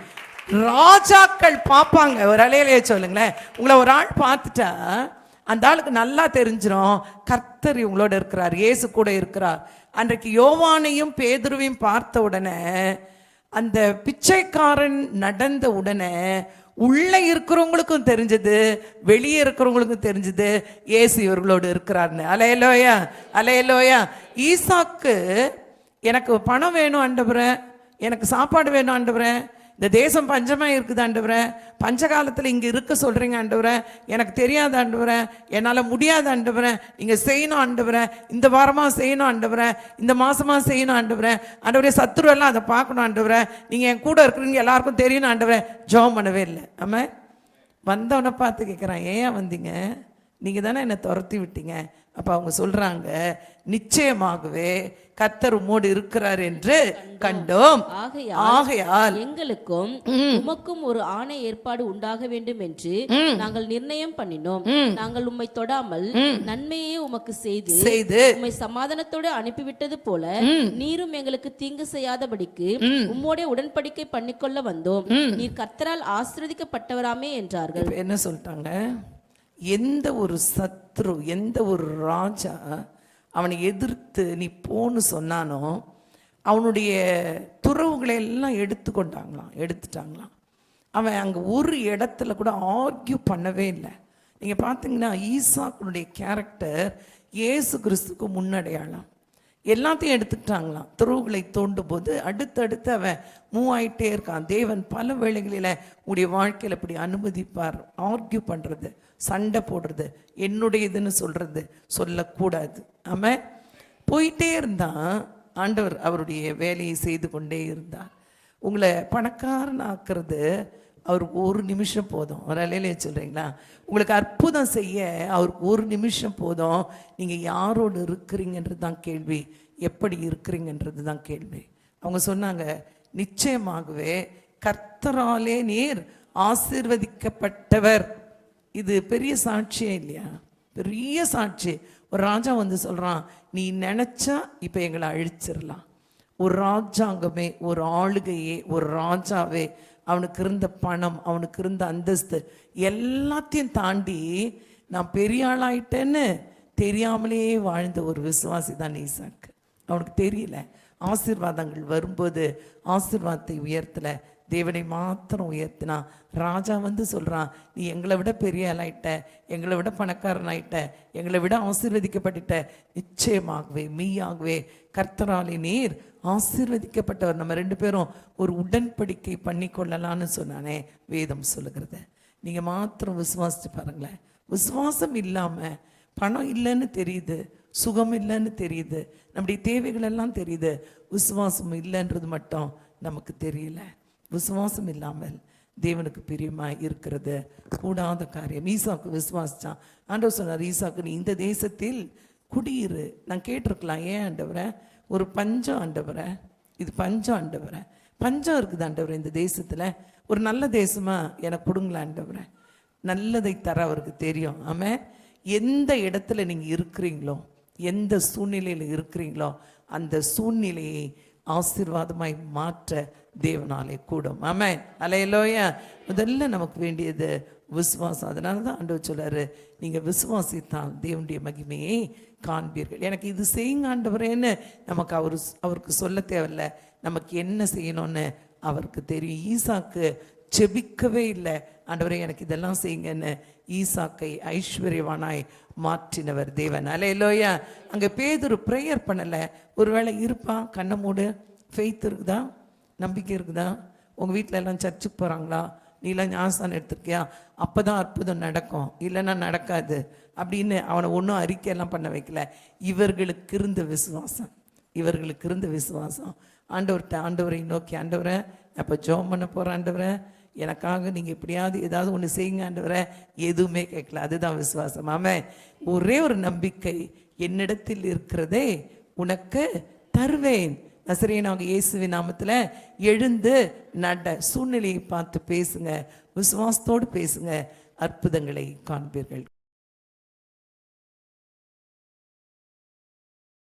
ராஜாக்கள் பார்ப்பாங்க. ஒரு அலையிலேயே சொல்லுங்களேன். உங்களை ஒரு ஆள் பார்த்துட்டா அந்த ஆளுக்கு நல்லா தெரிஞ்சிடும், கர்த்தர் இவங்களோட இருக்கிறார், இயேசு கூட இருக்கிறார். அன்றைக்கு யோவானையும் பேதுருவையும் பார்த்த உடனே, அந்த பிச்சைக்காரன் நடந்த உடனே உள்ள இருக்கிறவங்களுக்கும் தெரிஞ்சது, வெளியே இருக்கிறவங்களுக்கும் தெரிஞ்சது, இயேசு இவர்களோடு இருக்கிறார்னு. அல்லேலூயா, அல்லேலூயா. ஈசாக்கு எனக்கு பணம் வேணும் ஆண்டவரே, எனக்கு சாப்பாடு வேணும் ஆண்டவரே, இந்த தேசம் பஞ்சமாக இருக்குது ஆண்டவரே, பஞ்சகாலத்தில் இங்கே இருக்க சொல்கிறீங்க ஆண்டவரே, எனக்கு தெரியாத ஆண்டவரே, என்னால் முடியாத ஆண்டவரே, நீங்கள் செய்யணும் ஆண்டவரே, இந்த வாரமாக செய்யணும் ஆண்டவரே, இந்த மாதமாக செய்யணும் ஆண்டவரே, ஆண்டவரே சத்துருவெல்லாம் அதை பார்க்கணும் ஆண்டவரே, நீங்கள் என் கூட இருக்கிறீங்க எல்லாருக்கும் தெரியணும் ஆண்டவரே. ஜெபம் பண்ணவே இல்லை. ஆமாம், வந்தவனை பார்த்து கேட்குறான், ஏன் வந்தீங்க? நீங்கள் தானே என்னை துரத்தி விட்டீங்க. அப்போ அவங்க சொல்கிறாங்க, நிச்சயமாகவே கர்த்தர் உம்மோடு இருக்கிறார் என்று கண்டோம், ஆகையால் எங்களுக்கும் உமக்கும் ஒரு ஆணை ஏற்பாடு உண்டாக வேண்டும் என்று நாங்கள் நிர்ணயம் பண்ணினோம். நாங்கள் உம்மை தொடாமல் நன்மையே உமக்கு செய்து உம்மை சமாதானத்தோடு அனுப்பிவிட்டது போல நீரும் எங்களுக்கு தீங்கு செய்யாதபடிக்கு உம்மோட உடன்படிக்கை பண்ணிக்கொள்ள வந்தோம். நீர் கர்த்தரால் ஆசீர்வதிக்கப்பட்டவராமே என்றார்கள். என்ன சொல்லிட்டாங்க? எந்த ஒரு சத்ரு, எந்த ஒரு ராஜா அவனை எதிர்த்து நீ போன்னு சொன்னானோ அவனுடைய துறவுகளை எல்லாம் எடுத்துட்டாங்களாம். அவன் அங்கே ஒரு இடத்துல கூட ஆர்கியூ பண்ணவே இல்லை. நீங்கள் பார்த்தீங்கன்னா ஈசாக்குடைய கேரக்டர் இயேசு கிறிஸ்துக்கு முன்னடையாளம். எல்லாத்தையும் எடுத்துக்கிட்டாங்களாம். துறவுகளை தோண்டும் போது அடுத்தடுத்து அவன் மூவ் ஆகிட்டே இருக்கான். தேவன் பல வேளைகளில் உங்களுடைய வாழ்க்கையில் இப்படி அனுமதிப்பார். ஆர்கியூ பண்ணுறது, சண்டை போடுறது, என்னுடையதுன்னு சொல்கிறது சொல்லக்கூடாது. ஆமாம், போயிட்டே இருந்தான். ஆண்டவர் அவருடைய வேலையை செய்து கொண்டே இருந்தார். உங்களை பணக்காரன் ஆக்குறது அவருக்கு ஒரு நிமிஷம் போதும். ஒரு அலையிலே சொல்கிறீங்களா? உங்களுக்கு அற்புதம் செய்ய அவருக்கு ஒரு நிமிஷம் போதும். நீங்கள் யாரோடு இருக்கிறீங்கன்றது தான் கேள்வி, எப்படி இருக்கிறீங்கன்றது தான் கேள்வி. அவங்க சொன்னாங்க, நிச்சயமாகவே கர்த்தராலே நீர் ஆசீர்வதிக்கப்பட்டவர் இது பெரிய சாட்சியே இல்லையா? பெரிய சாட்சி. ஒரு ராஜா வந்து சொல்றான், நீ நினைச்சா இப்ப எங்களை அழிச்சிடலாம். ஒரு ராஜாங்கமே, ஒரு ஆளுகையே, ஒரு ராஜாவே, அவனுக்கு இருந்த பணம், அவனுக்கு இருந்த அந்தஸ்து எல்லாத்தையும் தாண்டி நான் பெரிய ஆளாயிட்டேன்னு தெரியாமலே வாழ்ந்த ஒரு விசுவாசி தான் ஈசாக்கு. அவனுக்கு தெரியல. ஆசீர்வாதங்கள் வரும்போது ஆசீர்வாதத்தை உயர்த்தல, தேவனை மாத்திரம் உயர்த்தினா. ராஜா வந்து சொல்றான், நீ எங்களை விட பெரிய ஆளாயிட்ட, எங்களை விட பணக்காரன் ஆயிட்ட, எங்களை விட ஆசீர்வதிக்கப்பட்டுட்ட. நிச்சயமாகவே மெய்யாகவே கர்த்தராலே நீர் ஆசீர்வதிக்கப்பட்டவர். நம்ம 2 பேரும் ஒரு உடன்படிக்கை பண்ணி கொள்ளலான்னு சொன்னானே வேதம் சொல்லுகிறது. நீங்க மாத்திரம் விசுவாசிச்சு பாருங்களேன். விசுவாசம் இல்லாம பணம் இல்லைன்னு தெரியுது, சுகம் இல்லைன்னு தெரியுது, நம்முடைய தேவைகள் எல்லாம் தெரியுது, விசுவாசம் இல்லைன்றது மட்டும் நமக்கு தெரியல. விசுவாசம் இல்லாமல் தேவனுக்கு பிரியமா இருக்கிறது கூடாத காரியம். ஈசாக்கு விசுவாசிச்சான். ஆண்டவர் சொன்னார், ஈசாக்கு நீ இந்த தேசத்தில் குடியிரு. நான் கேட்டிருக்கலாம், ஏன் ஆண்டவரை? ஒரு பஞ்சம் ஆண்டவரை, இது பஞ்சம் ஆண்டவரை, பஞ்சம் இருக்குது ஆண்டவரை இந்த தேசத்துல, ஒரு நல்ல தேசமா எனக்கு கொடுங்களா ஆண்டவரை. நல்லதை தர அவருக்கு தெரியும். ஆமென். எந்த இடத்துல நீங்க இருக்கிறீங்களோ, எந்த சூழ்நிலையில இருக்கிறீங்களோ, அந்த சூழ்நிலையை ஆசீர்வாதமாய் மாற்ற தேவனாலே கூடும். ஆமென். அல்லேலூயா. முதல்ல நமக்கு வேண்டியது விசுவாசம். அதனால தான் ஆண்டவர் சொல்றாரு, நீங்க விசுவாசித்தால் தேவனுடைய மகிமையை காண்பீர்கள். எனக்கு இது செய்யுங்க ஆண்டவரேன்னு நமக்கு அவருக்கு சொல்ல தேவையில்லை. நமக்கு என்ன செய்யணும்னு அவருக்கு தெரியும். ஈசாக்கு செபிக்கவே இல்லை, ஆண்டவரே எனக்கு இதெல்லாம் செய்யுங்கன்னு. ஈசாக்கை ஐஸ்வர்யவானாய் மாற்றினவர் தேவன். அல்லேலூயா. அங்கே பேதுரு ப்ரேயர் பண்ணலை. ஒருவேளை இருப்பான், கண்ணை மூடு. ஃபெய்த் இருக்குதா? நம்பிக்கை இருக்குதா? உங்கள் வீட்டில் எல்லாம் சர்ச்சுக்கு போகிறாங்களா? நீலாம் ஞானஸ்தானம் எடுத்திருக்கியா? அப்போ தான் அற்புதம் நடக்கும், இல்லைன்னா நடக்காது அப்படின்னு அவனை ஒன்றும் அறிக்கையெல்லாம் பண்ண வைக்கல. இவர்களுக்கு இருந்த விசுவாசம், இவர்களுக்கு இருந்த விசுவாசம். ஆண்டவரை நோக்கி, ஆண்டவரை அப்போ ஜெபம் பண்ண போகிறேன் ஆண்டவரை, எனக்காக நீங்கள் எப்படியாவது ஏதாவது ஒன்று செய்யுங்க ஆண்டவரை. எதுவுமே கேட்கல. அதுதான் விசுவாசம். ஆமென். ஒரே ஒரு நம்பிக்கை, என்னிடத்தில் இருக்கிறதே உனக்கு தருவேன். நசரேயனாகிய இயேசுவின் நாமத்தில் எழுந்து நட. சூழ்நிலையை பார்த்து பேசுங்க, விசுவாசத்தோடு பேசுங்க, அற்புதங்களை காண்பீர்கள்.